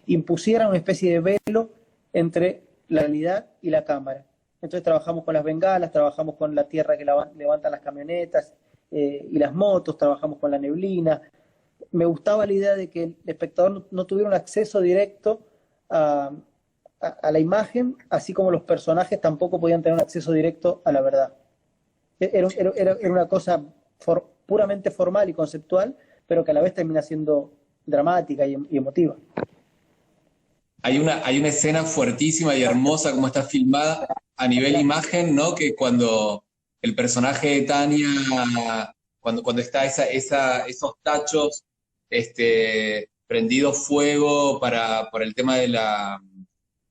impusieran una especie de velo entre la realidad y la cámara. Entonces trabajamos con las bengalas, trabajamos con la tierra que levantan las camionetas y las motos, trabajamos con la neblina. Me gustaba la idea de que el espectador no tuviera un acceso directo a la imagen, así como los personajes tampoco podían tener un acceso directo a la verdad. Era una cosa puramente formal y conceptual, pero que a la vez termina siendo dramática y emotiva. Hay una escena fuertísima y hermosa como está filmada a nivel imagen, ¿no? Que cuando el personaje de Tania, cuando está esos tachos prendido fuego por el tema de la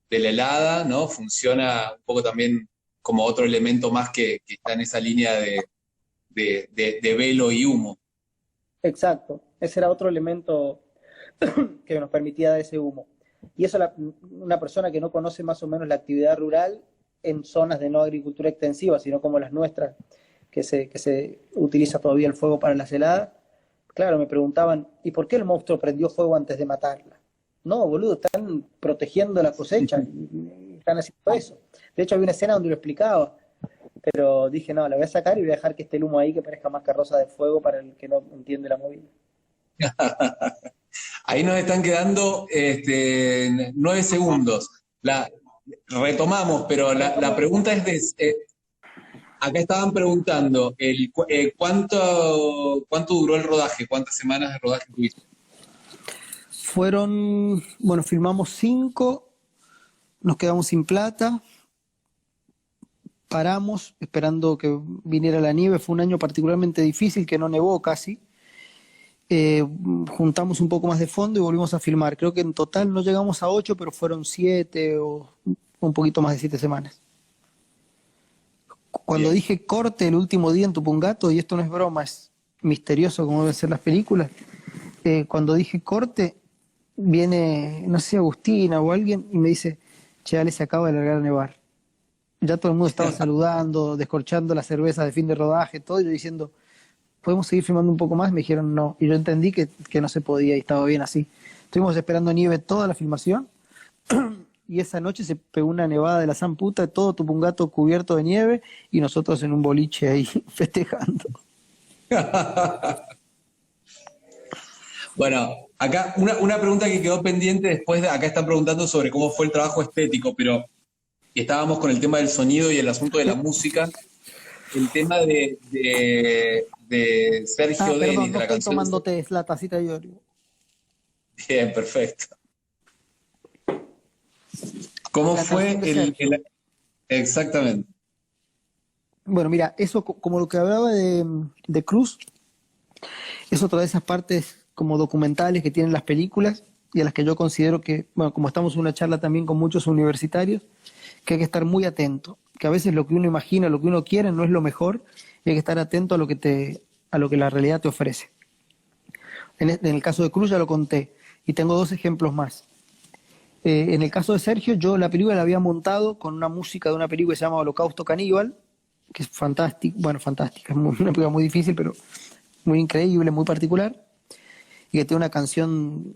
helada, ¿no? Funciona un poco también como otro elemento más que está en esa línea de velo y humo. Exacto, ese era otro elemento que nos permitía dar ese humo. Y eso una persona que no conoce más o menos la actividad rural en zonas de no agricultura extensiva, sino como las nuestras, que se utiliza todavía el fuego para las heladas, claro, me preguntaban, ¿y por qué el monstruo prendió fuego antes de matarla? No, boludo, están protegiendo la cosecha y están haciendo eso. De hecho, había una escena donde lo explicaba, pero dije, no, la voy a sacar y voy a dejar que esté el humo ahí que parezca más carroza de fuego para el que no entiende la movida. Ahí nos están quedando 9 segundos. Retomamos, pero la pregunta es acá estaban preguntando cuánto duró el rodaje, cuántas semanas de rodaje tuviste. Bueno, filmamos 5, nos quedamos sin plata, paramos esperando que viniera la nieve, fue un año particularmente difícil que no nevó casi. Juntamos un poco más de fondo y volvimos a filmar. Creo que en total no llegamos a 8, pero fueron 7 o un poquito más de 7 semanas. Cuando Bien. dije corte el último día en Tupungato, y esto no es broma, es misterioso como deben ser las películas, cuando dije corte, viene, no sé, Agustina o alguien y me dice, che, Ale, se acaba de largar a nevar. Ya todo el mundo estaba saludando, descorchando la cerveza de fin de rodaje, todo, y yo diciendo, ¿podemos seguir filmando un poco más? Me dijeron no, y yo entendí que no se podía y estaba bien así. Estuvimos esperando nieve toda la filmación y esa noche se pegó una nevada de la san puta, todo Tupungato cubierto de nieve y nosotros en un boliche ahí festejando. Bueno, acá una pregunta que quedó pendiente después acá están preguntando sobre cómo fue el trabajo estético, pero estábamos con el tema del sonido y el asunto de la música. El tema de Sergio Perdón, Denis, no de la estoy canción. tomando té, es la tacita de yorio. Bien, perfecto. ¿Cómo La fue canción de Sergio. Exactamente. Bueno, mira, eso como lo que hablaba de Cruz, es otra de esas partes como documentales que tienen las películas y a las que yo considero que, bueno, como estamos en una charla también con muchos universitarios, que hay que estar muy atento, que a veces lo que uno imagina, lo que uno quiere no es lo mejor y hay que estar atento a lo que la realidad te ofrece. En el caso de Cruz ya lo conté y tengo 2 ejemplos más. En el caso de Sergio, yo la película la había montado con una música de una película que se llama Holocausto Caníbal, que es fantástica, bueno, fantástica, es una película muy difícil, pero muy increíble, muy particular, y que tiene una canción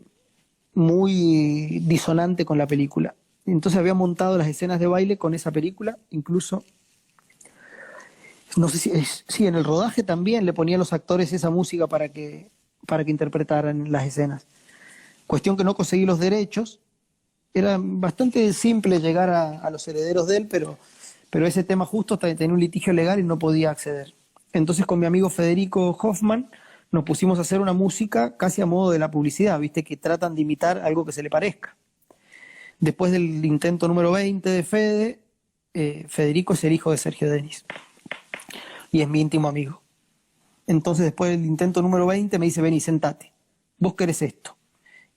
muy disonante con la película. Entonces había montado las escenas de baile con esa película, incluso, no sé si, sí, en el rodaje también le ponía a los actores esa música para que interpretaran las escenas. Cuestión que no conseguí los derechos, era bastante simple llegar a los herederos de él, pero ese tema justo tenía un litigio legal y no podía acceder. Entonces con mi amigo Federico Hoffman nos pusimos a hacer una música casi a modo de la publicidad, viste, que tratan de imitar algo que se le parezca. Después del intento número 20 de Fede, Federico es el hijo de Sergio Denis y es mi íntimo amigo. Entonces después del intento número 20 me dice, vení, sentate, vos querés esto.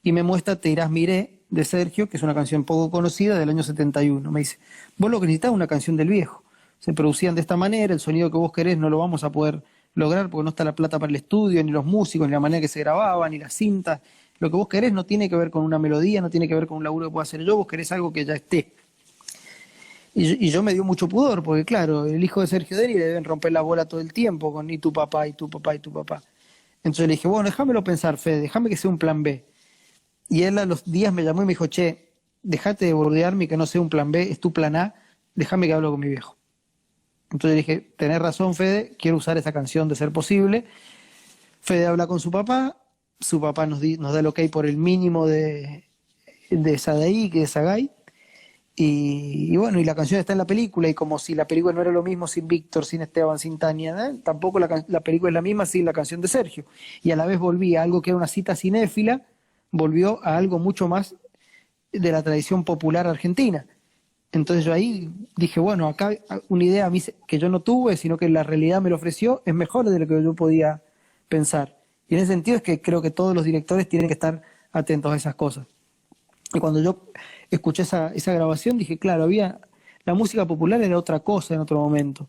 Y me muestra Te irás miré de Sergio, que es una canción poco conocida del año 71. Me dice, vos lo que necesitas es una canción del viejo. Se producían de esta manera, el sonido que vos querés no lo vamos a poder lograr porque no está la plata para el estudio, ni los músicos, ni la manera que se grababa, ni las cintas. Lo que vos querés no tiene que ver con una melodía, no tiene que ver con un laburo que pueda hacer yo, vos querés algo que ya esté. Y yo me dio mucho pudor, porque claro, el hijo de Sergio Denis le deben romper la bola todo el tiempo con y tu papá, y tu papá, y tu papá. Entonces le dije, bueno, déjamelo pensar, Fede, déjame que sea un plan B. Y él a los días me llamó y me dijo, che, dejate de bordearme y que no sea un plan B, es tu plan A, déjame que hablo con mi viejo. Entonces le dije, tenés razón, Fede, quiero usar esa canción de ser posible. Fede habla con su papá nos da el ok por el mínimo de Sadaí, que es Sagay, y bueno, y la canción está en la película, y como si la película no era lo mismo sin Víctor, sin Esteban, sin Tania, tampoco la película es la misma sin la canción de Sergio. Y a la vez volvía a algo que era una cita cinéfila, volvió a algo mucho más de la tradición popular argentina. Entonces yo ahí dije, bueno, acá una idea a mí que yo no tuve, sino que la realidad me lo ofreció, es mejor de lo que yo podía pensar. Y en ese sentido es que creo que todos los directores tienen que estar atentos a esas cosas. Y cuando yo escuché esa grabación dije, claro, la música popular era otra cosa en otro momento.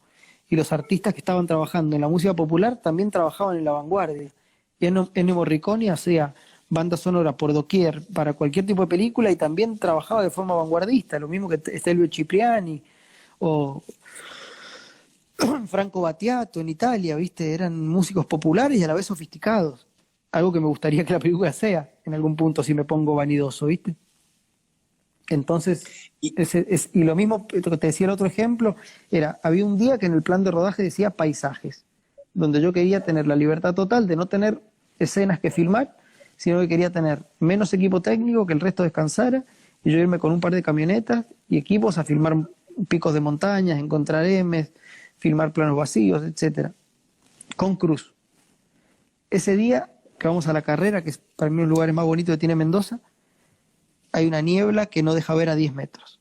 Y los artistas que estaban trabajando en la música popular también trabajaban en la vanguardia. Y Ennio Morricone hacía banda sonora por doquier para cualquier tipo de película y también trabajaba de forma vanguardista, lo mismo que Stelvio Cipriani o Franco Battiato en Italia, ¿viste? Eran músicos populares y a la vez sofisticados. Algo que me gustaría que la película sea en algún punto si me pongo vanidoso, ¿viste? Entonces, y lo mismo que te decía el otro ejemplo, había un día que en el plan de rodaje decía paisajes, donde yo quería tener la libertad total de no tener escenas que filmar, sino que quería tener menos equipo técnico, que el resto descansara, y yo irme con un par de camionetas y equipos a filmar picos de montañas, encontrar M's, filmar planos vacíos, etcétera, con Cruz. Ese día que vamos a la carrera, que es para mí uno de los lugares más bonitos que tiene Mendoza, hay una niebla que no deja ver a 10 metros.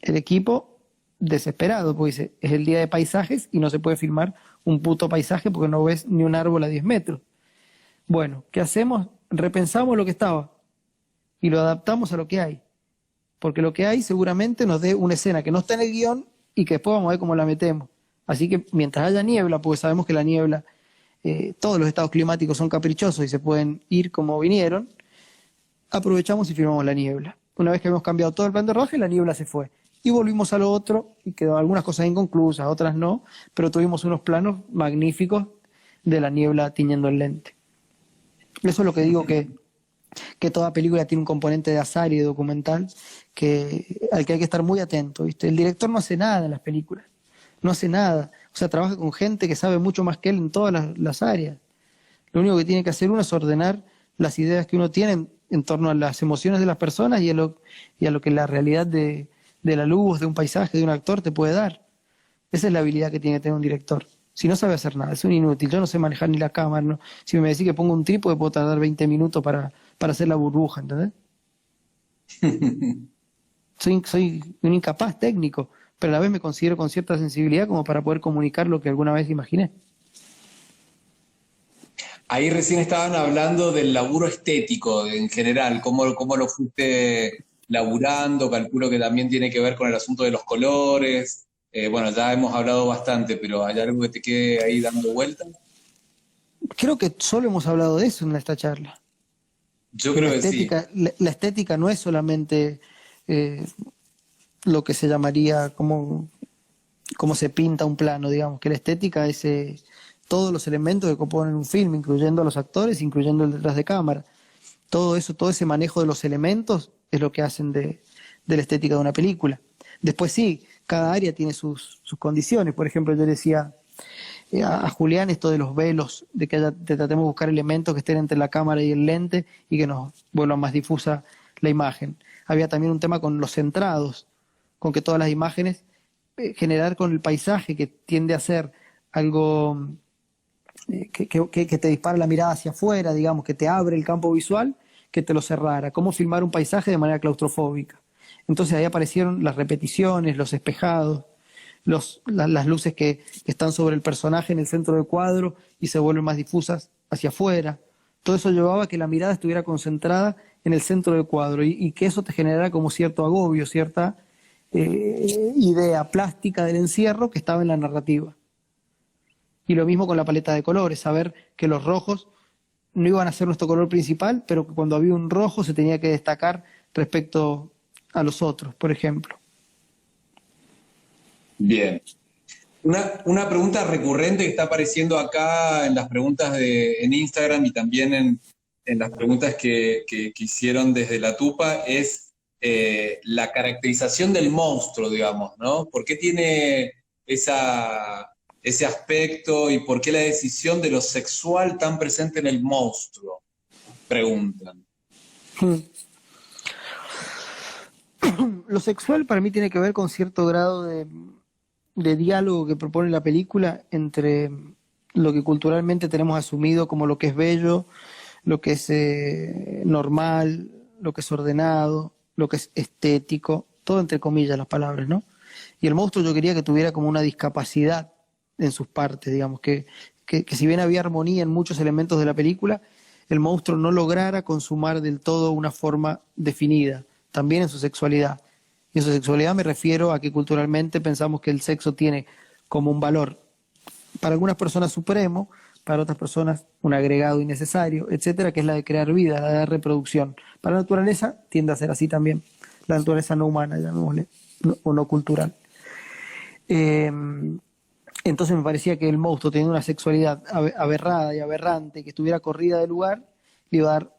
El equipo desesperado, porque dice, es el día de paisajes y no se puede filmar un puto paisaje porque no ves ni un árbol a 10 metros. Bueno, ¿qué hacemos? Repensamos lo que estaba y lo adaptamos a lo que hay. Porque lo que hay seguramente nos dé una escena que no está en el guión y que después vamos a ver cómo la metemos. Así que mientras haya niebla, porque sabemos que la niebla, todos los estados climáticos son caprichosos y se pueden ir como vinieron, aprovechamos y filmamos la niebla. Una vez que hemos cambiado todo el plan de rodaje, la niebla se fue. Y volvimos a lo otro y quedó algunas cosas inconclusas, otras no, pero tuvimos unos planos magníficos de la niebla tiñendo el lente. Eso es lo que digo que toda película tiene un componente de azar y de documental al que hay que estar muy atento, ¿viste? El director no hace nada en las películas, no hace nada. O sea, trabaja con gente que sabe mucho más que él en todas las áreas. Lo único que tiene que hacer uno es ordenar las ideas que uno tiene en torno a las emociones de las personas y a lo que la realidad de la luz, de un paisaje, de un actor te puede dar. Esa es la habilidad que tiene que tener un director. Si no sabe hacer nada, es un inútil. Yo no sé manejar ni la cámara, ¿no? Si me decís que pongo un trípode puedo tardar 20 minutos para hacer la burbuja, ¿entendés? Soy un incapaz técnico, pero a la vez me considero con cierta sensibilidad como para poder comunicar lo que alguna vez imaginé. Ahí recién estaban hablando del laburo estético en general, cómo lo fuiste laburando, calculo que también tiene que ver con el asunto de los colores. Bueno, ya hemos hablado bastante, pero ¿hay algo que te quede ahí dando vueltas? Creo que solo hemos hablado de eso en esta charla. Yo Que creo que sí. la estética no es solamente eh, lo que se llamaría como se pinta un plano, digamos, que la estética es todos los elementos que componen un film, incluyendo a los actores, incluyendo el detrás de cámara. Todo eso, todo ese manejo de los elementos es lo que hacen de la estética de una película. Después sí, cada área tiene sus condiciones. Por ejemplo, yo decía a Julián esto de los velos, de que tratemos de buscar elementos que estén entre la cámara y el lente y que nos vuelvan más difusa la imagen. Había también un tema con los centrados, con que todas las imágenes, generar con el paisaje que tiende a ser algo que te dispara la mirada hacia afuera, digamos, que te abre el campo visual, que te lo cerrara. Cómo filmar un paisaje de manera claustrofóbica. Entonces ahí aparecieron las repeticiones, los espejados, las luces que están sobre el personaje en el centro del cuadro y se vuelven más difusas hacia afuera. Todo eso llevaba a que la mirada estuviera concentrada en el centro del cuadro y que eso te generara como cierto agobio, cierta idea plástica del encierro que estaba en la narrativa. Y lo mismo con la paleta de colores, saber que los rojos no iban a ser nuestro color principal, pero que cuando había un rojo se tenía que destacar respecto a los otros, por ejemplo. Bien. Una pregunta recurrente que está apareciendo acá en las preguntas en Instagram y también en las preguntas que hicieron desde la Tupa es la caracterización del monstruo, digamos, ¿no? ¿Por qué tiene ese aspecto y por qué la decisión de lo sexual tan presente en el monstruo? Preguntan. Lo sexual para mí tiene que ver con cierto grado de diálogo que propone la película entre lo que culturalmente tenemos asumido como lo que es bello, lo que es normal, lo que es ordenado, lo que es estético, todo entre comillas las palabras, ¿no? Y el monstruo yo quería que tuviera como una discapacidad en sus partes, digamos, que si bien había armonía en muchos elementos de la película, el monstruo no lograra consumar del todo una forma definida, también en su sexualidad. Y en su sexualidad me refiero a que culturalmente pensamos que el sexo tiene como un valor, para algunas personas supremo, para otras personas un agregado innecesario, etcétera, que es la de crear vida, la de dar reproducción. Para la naturaleza tiende a ser así también, la naturaleza no humana, llamémosle, o no cultural. Eh, entonces me parecía que el monstruo, teniendo una sexualidad aberrada y aberrante, que estuviera corrida de lugar, le iba a dar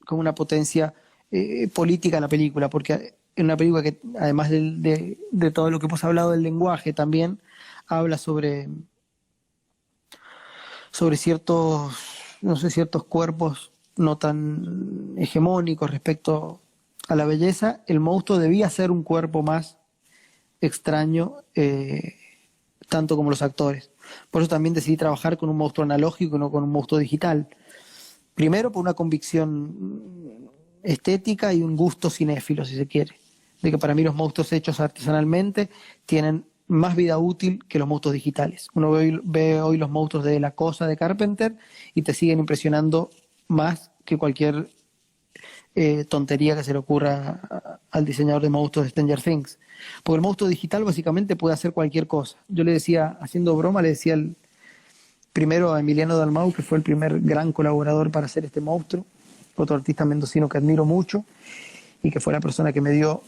como una potencia política a la película, porque en una película que, además de todo lo que hemos hablado del lenguaje, también habla sobre ciertos, no sé, ciertos cuerpos no tan hegemónicos respecto a la belleza, el monstruo debía ser un cuerpo más extraño, tanto como los actores. Por eso también decidí trabajar con un monstruo analógico y no con un monstruo digital. Primero por una convicción estética y un gusto cinéfilo, si se quiere, de que para mí los monstruos hechos artesanalmente tienen más vida útil que los monstruos digitales. Uno ve hoy los monstruos de La Cosa de Carpenter y te siguen impresionando más que cualquier tontería que se le ocurra al diseñador de monstruos de Stranger Things. Porque el monstruo digital básicamente puede hacer cualquier cosa. Yo le decía, haciendo broma, le decía primero a Emiliano Dalmau, que fue el primer gran colaborador para hacer este monstruo, otro artista mendocino que admiro mucho y que fue la persona que me dio,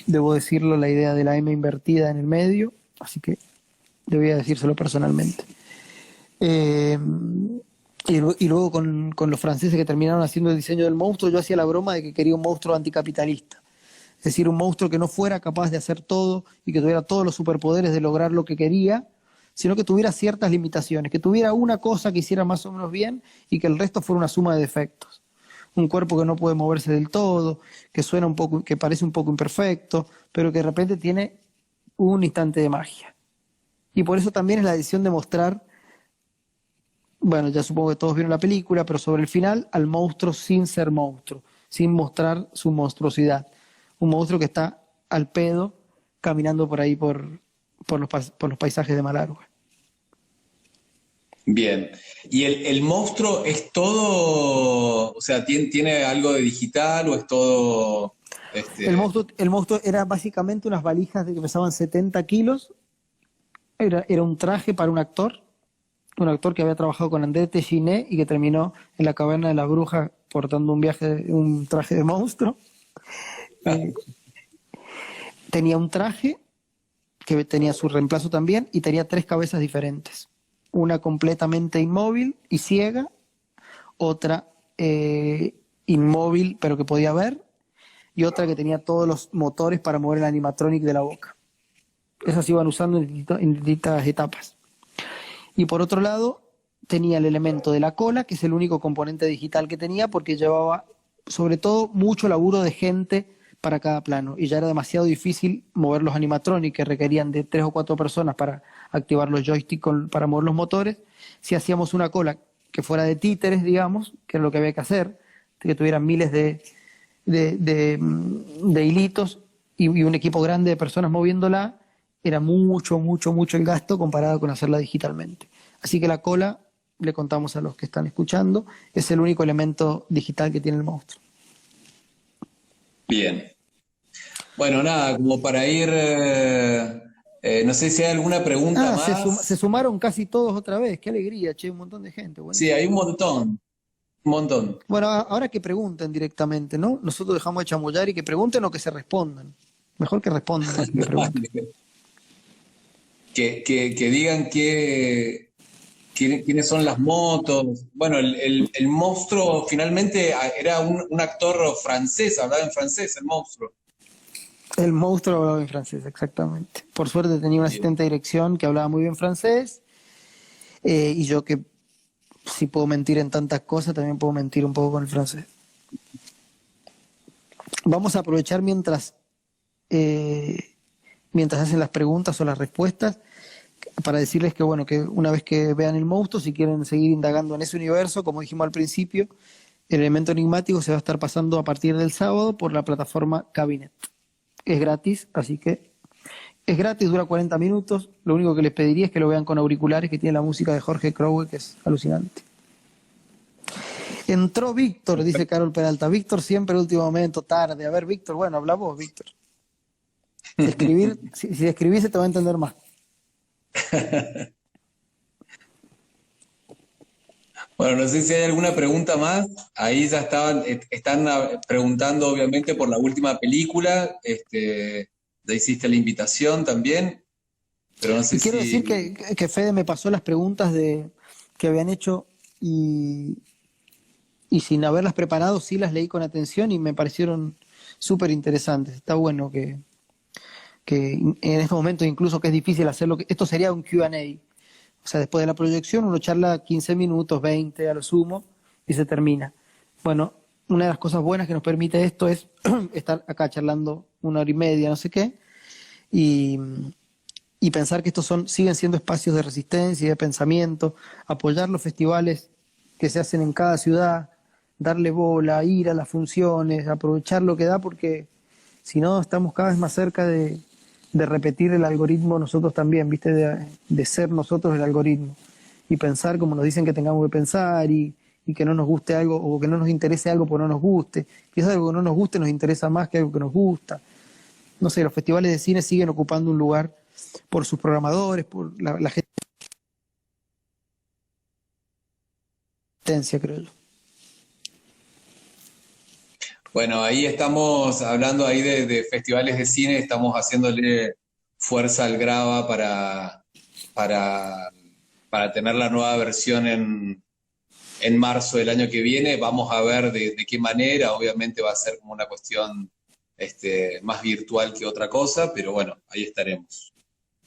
debo decirlo, la idea de la M invertida en el medio, así que debía decírselo personalmente. Y luego con los franceses que terminaron haciendo el diseño del monstruo, yo hacía la broma de que quería un monstruo anticapitalista. Es decir, un monstruo que no fuera capaz de hacer todo y que tuviera todos los superpoderes de lograr lo que quería, sino que tuviera ciertas limitaciones, que tuviera una cosa que hiciera más o menos bien y que el resto fuera una suma de defectos. Un cuerpo que no puede moverse del todo, que suena un poco, que parece un poco imperfecto, pero que de repente tiene un instante de magia. Y por eso también es la decisión de mostrar, bueno, ya supongo que todos vieron la película, pero sobre el final, al monstruo sin ser monstruo, sin mostrar su monstruosidad. Un monstruo que está al pedo caminando por ahí por los paisajes de Malargüe. Bien. ¿Y el monstruo es todo, o sea, tiene algo de digital o es todo, El monstruo era básicamente unas valijas de que pesaban 70 kilos. Era un traje para un actor que había trabajado con André Téchiné y que terminó en la caverna de la bruja portando un traje de monstruo. Eh, Tenía un traje que tenía su reemplazo también y tenía 3 cabezas diferentes. Una completamente inmóvil y ciega, otra inmóvil pero que podía ver, y otra que tenía todos los motores para mover el animatronic de la boca. Esas se iban usando en distintas etapas. Y por otro lado, tenía el elemento de la cola, que es el único componente digital que tenía, porque llevaba sobre todo mucho laburo de gente para cada plano, y ya era demasiado difícil mover los animatronics, que requerían de 3 o 4 personas para activar los joysticks para mover los motores. Si hacíamos una cola que fuera de títeres, digamos, que era lo que había que hacer, que tuvieran miles de hilitos y un equipo grande de personas moviéndola, era mucho, mucho, mucho el gasto comparado con hacerla digitalmente. Así que la cola, le contamos a los que están escuchando, es el único elemento digital que tiene el monstruo. bien. Bueno, nada, como para ir, no sé si hay alguna pregunta Se más. sumaron casi todos otra vez, qué alegría, che, un montón de gente, Sí, buenísimo. hay un montón. Bueno, ahora que pregunten directamente, ¿no? Nosotros dejamos de chamullar y que pregunten o que se respondan. Mejor que respondan así que pregunten. Que digan quiénes son las motos. Bueno, el monstruo finalmente era un actor francés, hablaba en francés el monstruo. El monstruo hablaba en francés, exactamente. Por suerte tenía un Bien. asistente de dirección que hablaba muy bien francés, y yo que si puedo mentir en tantas cosas, también puedo mentir un poco con el francés. Vamos a aprovechar mientras hacen las preguntas o las respuestas, para decirles que, bueno, que una vez que vean el monstruo, si quieren seguir indagando en ese universo, como dijimos al principio, el elemento enigmático se va a estar pasando a partir del sábado por la plataforma Cabinet. Es gratis, así que es gratis, dura 40 minutos. Lo único que les pediría es que lo vean con auriculares, que tiene la música de Jorge Crowe, que es alucinante. Entró Víctor, dice Carol Peralta. Víctor siempre último momento, tarde. A ver, Víctor, bueno, habla vos, Víctor. Si escribís se te va a entender más. Bueno, no sé si hay alguna pregunta más. Ahí ya están preguntando obviamente por la última película. Ya hiciste la invitación también, pero no sé Y quiero decir si... que Fede me pasó las preguntas que habían hecho, y sin haberlas preparado sí las leí con atención y me parecieron súper interesantes. Está bueno que en estos momentos, incluso que es difícil hacerlo, esto sería un Q&A. O sea, después de la proyección uno charla 15 minutos, 20 a lo sumo, y se termina. Bueno, una de las cosas buenas que nos permite esto es estar acá charlando 1 hora y media, no sé qué, y, y pensar que siguen siendo espacios de resistencia y de pensamiento, apoyar los festivales que se hacen en cada ciudad, darle bola, ir a las funciones, aprovechar lo que da, porque si no estamos cada vez más cerca de repetir el algoritmo nosotros también, ¿viste? De ser nosotros el algoritmo y pensar como nos dicen que tengamos que pensar, y que no nos guste algo o que no nos interese algo porque no nos guste. Y es algo que no nos guste nos interesa más que algo que nos gusta. No sé, los festivales de cine siguen ocupando un lugar por sus programadores, por la gente, creo yo. Bueno, ahí estamos hablando ahí de festivales de cine, estamos haciéndole fuerza al Grava para, para tener la nueva versión en marzo del año que viene. Vamos a ver de qué manera, obviamente va a ser como una cuestión más virtual que otra cosa, pero bueno, ahí estaremos.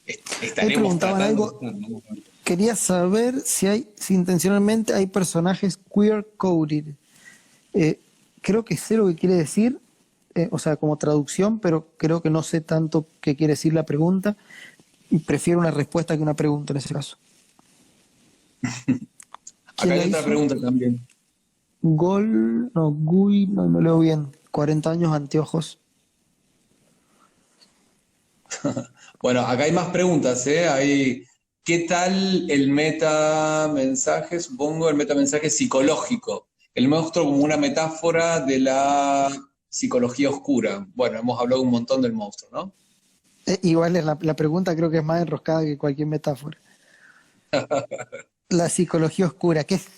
Ahí Estaremos preguntaban tratando de algo, estar, ¿no? quería saber si intencionalmente hay personajes queer coded. Eh, Creo que sé lo que quiere decir, o sea, como traducción, pero creo que no sé tanto qué quiere decir la pregunta, y prefiero una respuesta que una pregunta en ese caso. Acá ¿Quién hay la otra hizo? pregunta también. Gui, no me leo bien. 40 años, anteojos. Bueno, acá hay más preguntas, ¿eh? ¿qué tal el metamensaje? Supongo el metamensaje psicológico. El monstruo como una metáfora de la psicología oscura. Bueno, hemos hablado un montón del monstruo, ¿no? Igual es la pregunta creo que es más enroscada que cualquier metáfora. La psicología oscura, que es...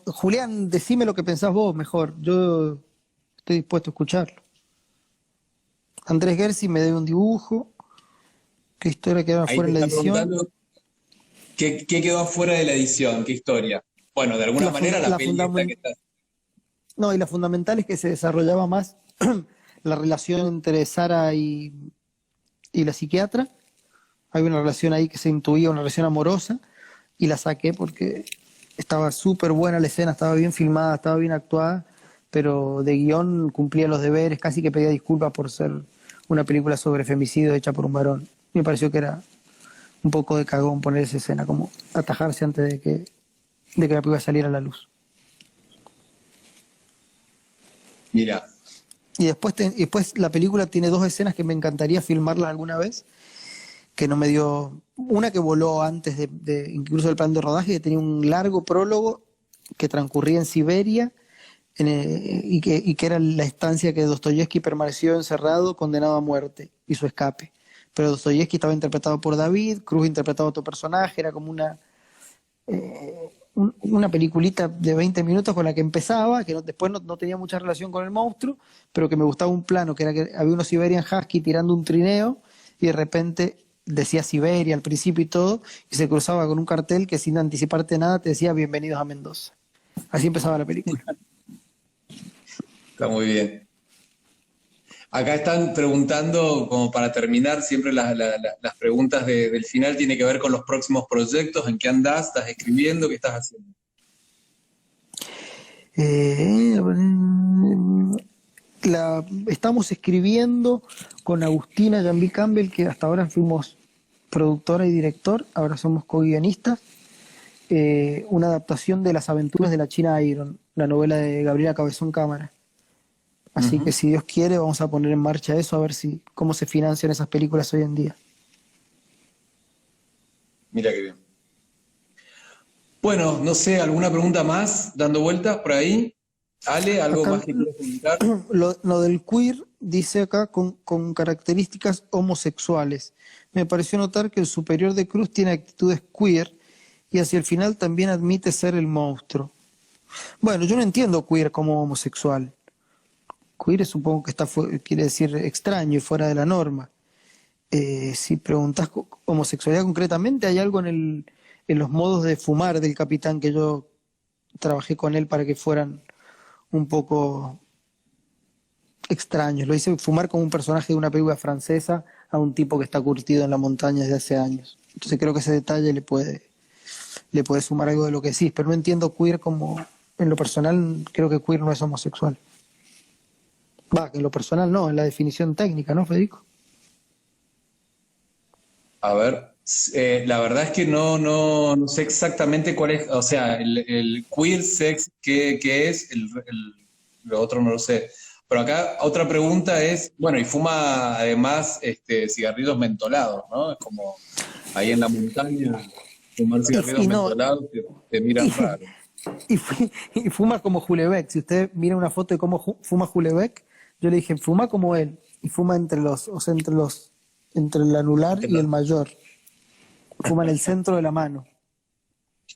Julián, decime lo que pensás vos mejor. Yo estoy dispuesto a escucharlo. Andrés Gersi me debe un dibujo. ¿Qué historia quedó Ahí afuera te en la está edición? preguntando qué quedó afuera de la edición, qué historia. Bueno, de alguna La, manera la la peli esta que está. No, y la fundamental es que se desarrollaba más la relación entre Sara y la psiquiatra. Hay una relación ahí que se intuía, una relación amorosa, y la saqué porque estaba súper buena la escena, estaba bien filmada, estaba bien actuada, pero de guión cumplía los deberes, casi que pedía disculpas por ser una película sobre femicidio hecha por un varón. Me pareció que era un poco de cagón poner esa escena, como atajarse antes de que la película saliera a la luz. Mira, Y después la película tiene dos escenas que me encantaría filmarlas alguna vez, que no me dio... Una que voló antes de incluso del plan de rodaje, que tenía un largo prólogo que transcurría en Siberia y que era la estancia que Dostoyevsky permaneció encerrado, condenado a muerte, y su escape. Pero Dostoyevsky estaba interpretado por David, Cruz interpretado a otro personaje, era como una peliculita de 20 minutos con la que empezaba, que después no tenía mucha relación con el monstruo, pero que me gustaba un plano, que era que había unos Siberian Husky tirando un trineo y de repente decía Siberia al principio y todo, y se cruzaba con un cartel que sin anticiparte nada te decía bienvenidos a Mendoza. Así empezaba la película. está muy bien. Acá están preguntando, como para terminar, siempre las preguntas del final tiene que ver con los próximos proyectos, en qué andás, estás escribiendo, qué estás haciendo. Eh, Estamos escribiendo con Agustina Jambi Campbell, que hasta ahora fuimos productora y director, ahora somos co-guionistas, una adaptación de Las aventuras de la China Iron, la novela de Gabriela Cabezón Cámara. Así que Ujú. si Dios quiere vamos a poner en marcha eso, a ver cómo se financian esas películas hoy en día. Mira qué bien. Bueno, no sé, ¿alguna pregunta más dando vueltas por ahí? Ale, ¿algo Acá más que quieras comentar? lo del queer dice acá con características homosexuales. Me pareció notar que el superior de Cruz tiene actitudes queer y hacia el final también admite ser el monstruo. Bueno, yo no entiendo queer como homosexual. Queer supongo que quiere decir extraño y fuera de la norma. Si preguntas homosexualidad concretamente, hay algo en los modos de fumar del capitán que yo trabajé con él para que fueran un poco extraños. Lo hice fumar como un personaje de una película francesa a un tipo que está curtido en la montaña desde hace años. Entonces creo que ese detalle le puede sumar algo de lo que decís, pero no entiendo queer como, en lo personal, creo que queer no es homosexual. Va, que en lo personal no, en la definición técnica, ¿no, Federico? A ver, la verdad es que no sé exactamente cuál es, o sea, el queer sex, qué es, lo otro no lo sé. Pero acá otra pregunta es, bueno, y fuma además cigarrillos mentolados, ¿no? Es como ahí en la montaña, fumar cigarrillos Y no, mentolados, te y, miran raro. y fuma como Julebeck. Si usted mira una foto de cómo fuma Julebeck, yo le dije, fuma como él. Y fuma entre el anular y el mayor. Fuma en el centro de la mano.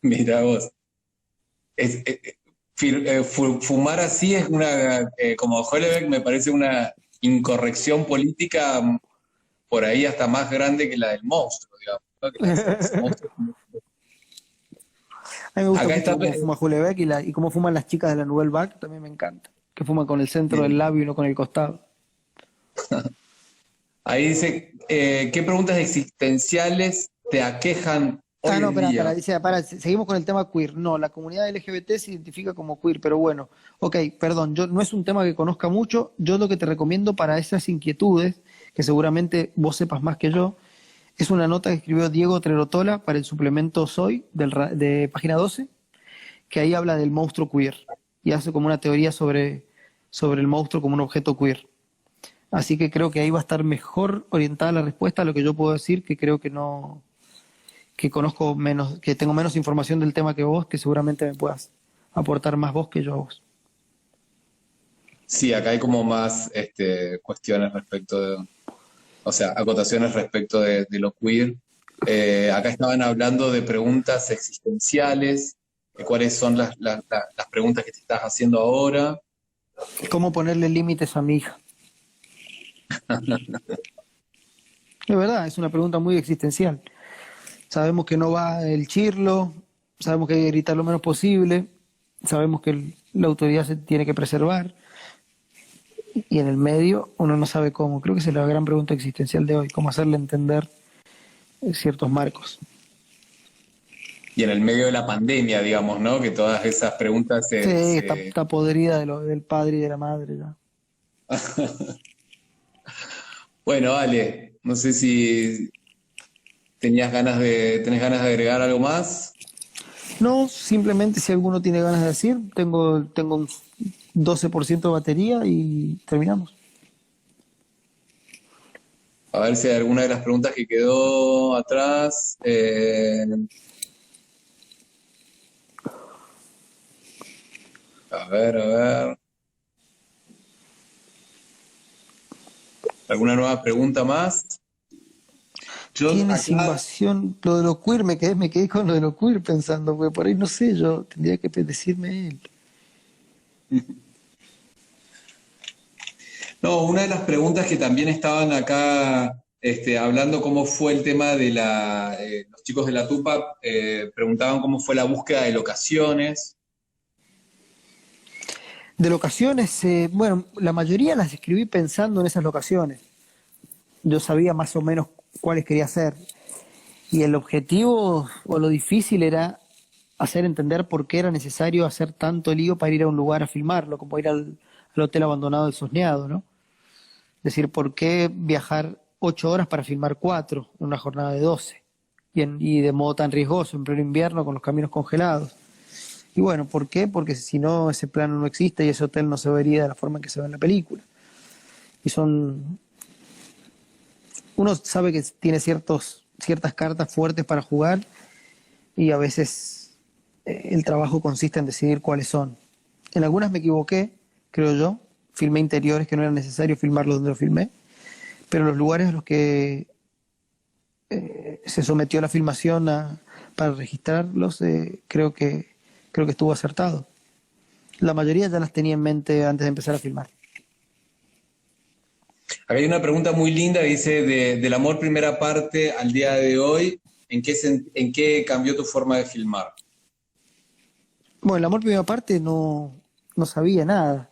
Mira vos. Fumar así es como Hollebeck me parece una incorrección política por ahí hasta más grande que la del monstruo, digamos, ¿no? Que ese monstruo. A mí me gusta Acá mucho está, cómo fuma Julebeck y cómo fuman las chicas de la Nouvelle Vague, también me encanta. Que fuman con el centro del bien. labio y no con el costado. Ahí dice, ¿qué preguntas existenciales te aquejan Ah, hoy no, en espera, día? dice, seguimos con el tema queer. No, la comunidad LGBT se identifica como queer, pero bueno, ok, perdón, no es un tema que conozca mucho. Yo lo que te recomiendo para esas inquietudes, que seguramente vos sepas más que yo, es una nota que escribió Diego Trerotola para el suplemento Soy de página 12, que ahí habla del monstruo queer y hace como una teoría sobre el monstruo como un objeto queer. Así que creo que ahí va a estar mejor orientada la respuesta a lo que yo puedo decir, que creo que conozco menos, que tengo menos información del tema que vos, que seguramente me puedas aportar más vos que yo a vos. Sí, acá hay como más cuestiones respecto de, o sea, acotaciones respecto de lo queer. Acá estaban hablando de preguntas existenciales, de cuáles son las preguntas que te estás haciendo ahora. ¿Cómo ponerle límites a mi hija? Es verdad, es una pregunta muy existencial. Sabemos que no va el chirlo, sabemos que hay que gritar lo menos posible, sabemos que la autoridad se tiene que preservar, y en el medio uno no sabe cómo. Creo que esa es la gran pregunta existencial de hoy, cómo hacerle entender ciertos marcos. Y en el medio de la pandemia, digamos, ¿no? Que todas esas preguntas Sí, está podrida del padre y de la madre ya. Bueno, Ale, no sé si tenés ganas de agregar algo más. No, simplemente si alguno tiene ganas de decir, tengo un 12% de batería y terminamos. A ver si hay alguna de las preguntas que quedó atrás. A ver, a ver. ¿Alguna nueva pregunta más? Yo ¿Tienes acá, invasión? Lo de lo queer, me quedé con lo de lo queer pensando, porque por ahí no sé, yo tendría que decirme él. no, una de las preguntas que también estaban acá hablando cómo fue el tema de los chicos de la Tupac, preguntaban cómo fue la búsqueda de locaciones. De locaciones, bueno, la mayoría las escribí pensando en esas locaciones. Yo sabía más o menos cuáles quería hacer. Y el objetivo o lo difícil era hacer entender por qué era necesario hacer tanto lío para ir a un lugar a filmarlo, como ir al hotel abandonado del Sosneado, ¿no? Es decir, por qué viajar 8 horas para filmar 4 en una jornada de 12 y de modo tan riesgoso en pleno invierno con los caminos congelados. Y bueno, ¿por qué? Porque si no, ese plano no existe y ese hotel no se vería de la forma en que se ve en la película. Y uno sabe que tiene ciertas cartas fuertes para jugar y a veces el trabajo consiste en decidir cuáles son. En algunas me equivoqué, creo yo, filmé interiores que no era necesario filmarlos donde lo filmé, pero los lugares a los que se sometió la filmación para registrarlos, creo que estuvo acertado. La mayoría ya las tenía en mente antes de empezar a filmar. Acá hay una pregunta muy linda, dice, del amor primera parte al día de hoy, en qué cambió tu forma de filmar? Bueno, el amor primera parte no sabía nada.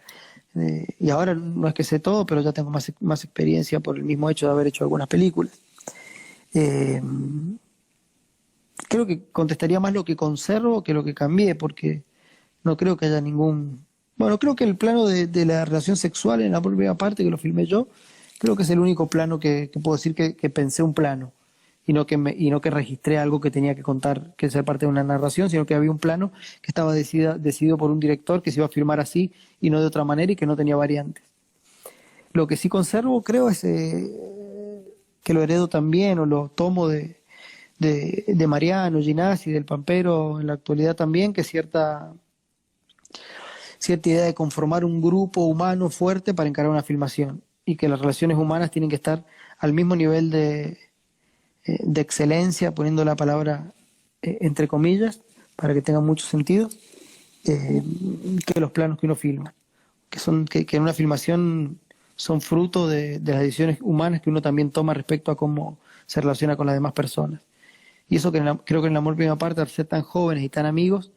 Y ahora no es que sé todo, pero ya tengo más experiencia por el mismo hecho de haber hecho algunas películas. Eh, Creo que contestaría más lo que conservo que lo que cambié, porque no creo que haya ningún... Bueno, creo que el plano de la relación sexual en la primera parte, que lo filmé yo, creo que es el único plano que puedo decir que pensé un plano y no que registré algo que tenía que contar, que ser parte de una narración, sino que había un plano que estaba decidido por un director que se iba a filmar así y no de otra manera y que no tenía variantes. Lo que sí conservo, creo, es que lo heredo también o lo tomo de Mariano, Ginasi, del Pampero en la actualidad también, que cierta idea de conformar un grupo humano fuerte para encarar una filmación y que las relaciones humanas tienen que estar al mismo nivel de excelencia, poniendo la palabra entre comillas, para que tenga mucho sentido, eh, que los planos que uno filma, que en una filmación son fruto de las decisiones humanas que uno también toma respecto a cómo se relaciona con las demás personas. Y eso creo que en el amor primera parte, al ser tan jóvenes y tan amigos,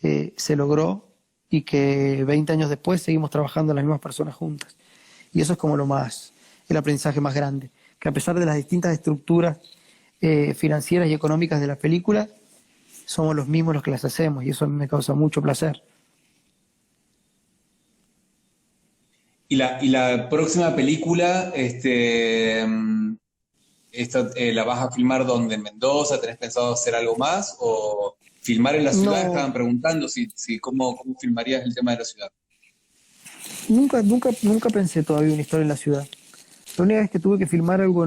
se logró y que 20 años después seguimos trabajando las mismas personas juntas. Y eso es como el aprendizaje más grande, que a pesar de las distintas estructuras financieras y económicas de las películas, somos los mismos los que las hacemos y eso a mí me causa mucho placer. Y la próxima película, ¿la vas a filmar donde? ¿En Mendoza? ¿Tenés pensado hacer algo más? ¿O filmar en la ciudad? No, Estaban preguntando si cómo filmarías el tema de la ciudad. nunca pensé todavía una historia en la ciudad. La única vez que tuve que filmar algo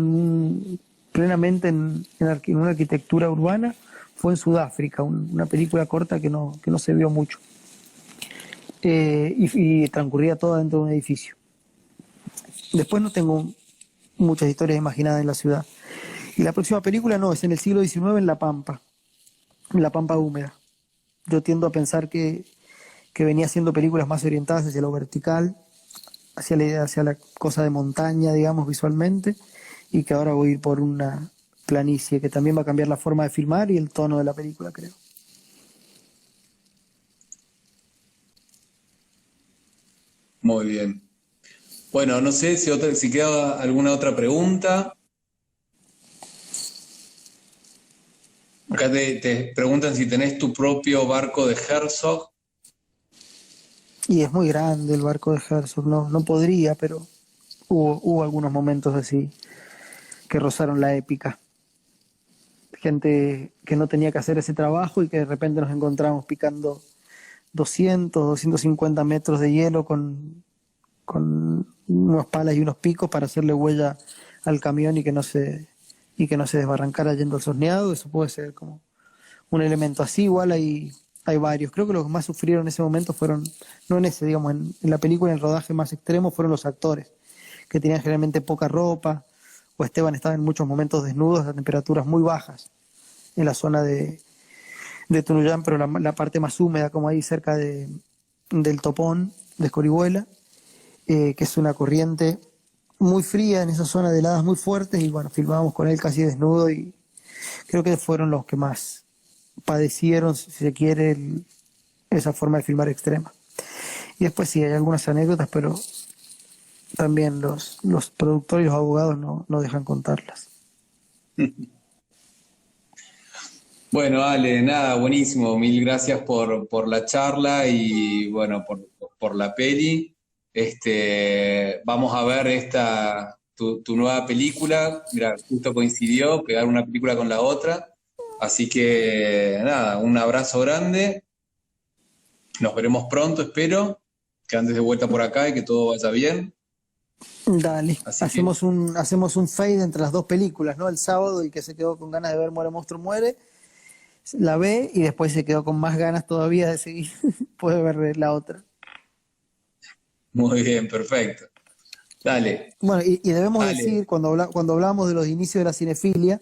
plenamente en una arquitectura urbana fue en Sudáfrica, una película corta que no se vio mucho. Y transcurría toda dentro de un edificio. Después no tengo muchas historias imaginadas en la ciudad. Y la próxima película no, es en el siglo XIX en La Pampa húmeda. Yo tiendo a pensar que venía haciendo películas más orientadas hacia lo vertical, hacia la cosa de montaña, digamos, visualmente, y que ahora voy a ir por una planicie que también va a cambiar la forma de filmar y el tono de la película, creo. Muy bien. Bueno, no sé si queda alguna otra pregunta. Acá te preguntan si tenés tu propio barco de Herzog. Y es muy grande el barco de Herzog, no podría, pero hubo algunos momentos así que rozaron la épica. Gente que no tenía que hacer ese trabajo y que de repente nos encontramos picando 250 metros de hielo con unos palas y unos picos para hacerle huella al camión y que no se desbarrancara yendo al sorneado. Eso puede ser como un elemento así. Igual hay varios. Creo que los que más sufrieron en ese momento fueron, no en ese, digamos, en la película, en el rodaje más extremo, fueron los actores, que tenían generalmente poca ropa, o Esteban estaba en muchos momentos desnudos a temperaturas muy bajas en la zona de Tunuyán, pero la parte más húmeda, como ahí cerca del Topón, de Escorihuela, que es una corriente muy fría en esa zona de heladas muy fuertes, y bueno, filmábamos con él casi desnudo y creo que fueron los que más padecieron, si se quiere, esa forma de filmar extrema. Y después sí, hay algunas anécdotas, pero también los productores y los abogados no dejan contarlas. Bueno, Ale, nada, buenísimo. Mil gracias por la charla y bueno, por la peli. Vamos a ver tu nueva película. Mira, justo coincidió pegar una película con la otra. Así que nada, un abrazo grande. Nos veremos pronto, espero. Que andes de vuelta por acá y que todo vaya bien. Dale, Así que, hacemos un fade entre las dos películas, ¿no? El sábado, el que se quedó con ganas de ver Muere Monstruo Muere, la ve y después se quedó con más ganas todavía de seguir, puede ver la otra. muy bien, perfecto. Dale, Bueno, y debemos Ale. decir, cuando hablamos de los inicios de la cinefilia,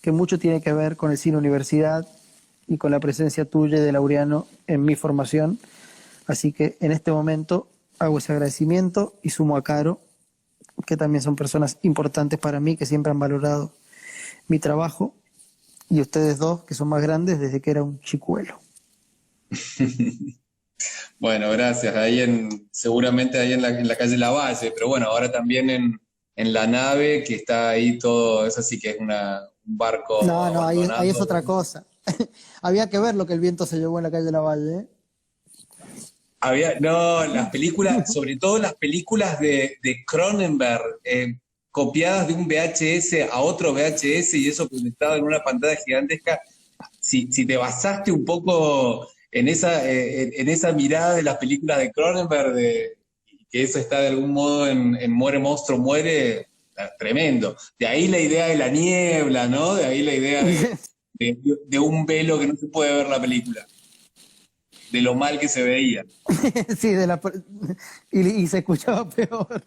que mucho tiene que ver con el cine universidad y con la presencia tuya y de Laureano en mi formación. Así que en este momento hago ese agradecimiento y sumo a Caro, que también son personas importantes para mí, que siempre han valorado mi trabajo, y ustedes dos, que son más grandes desde que era un chicuelo. Bueno, gracias. Seguramente ahí en la calle Lavalle, pero bueno, ahora también en la nave que está ahí todo, eso sí que es un barco No, ahí es abandonado. otra cosa. Había que ver lo que el viento se llevó en la calle de la Valle, ¿eh? No, las películas, sobre todo las películas de Cronenberg, copiadas de un VHS a otro VHS y eso conectado en una pantalla gigantesca. Si te basaste un poco en esa mirada de las películas de Cronenberg, que eso está de algún modo en Muere Monstruo Muere, tremendo. De ahí la idea de la niebla, ¿no? De ahí la idea de un velo que no se puede ver la película, de lo mal que se veía. Sí, y se escuchaba peor.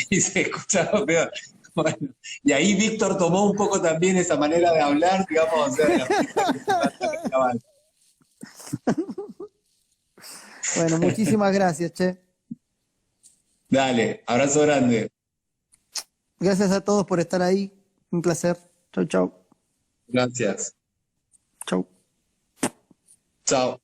Y se escuchaba peor. Bueno, y ahí Víctor tomó un poco también esa manera de hablar, digamos, o sea, de la película que se trata de grabar. Bueno, muchísimas gracias, che. Dale, abrazo grande. Gracias a todos por estar ahí. Un placer. Chau, chau. Gracias. Chau. Chao.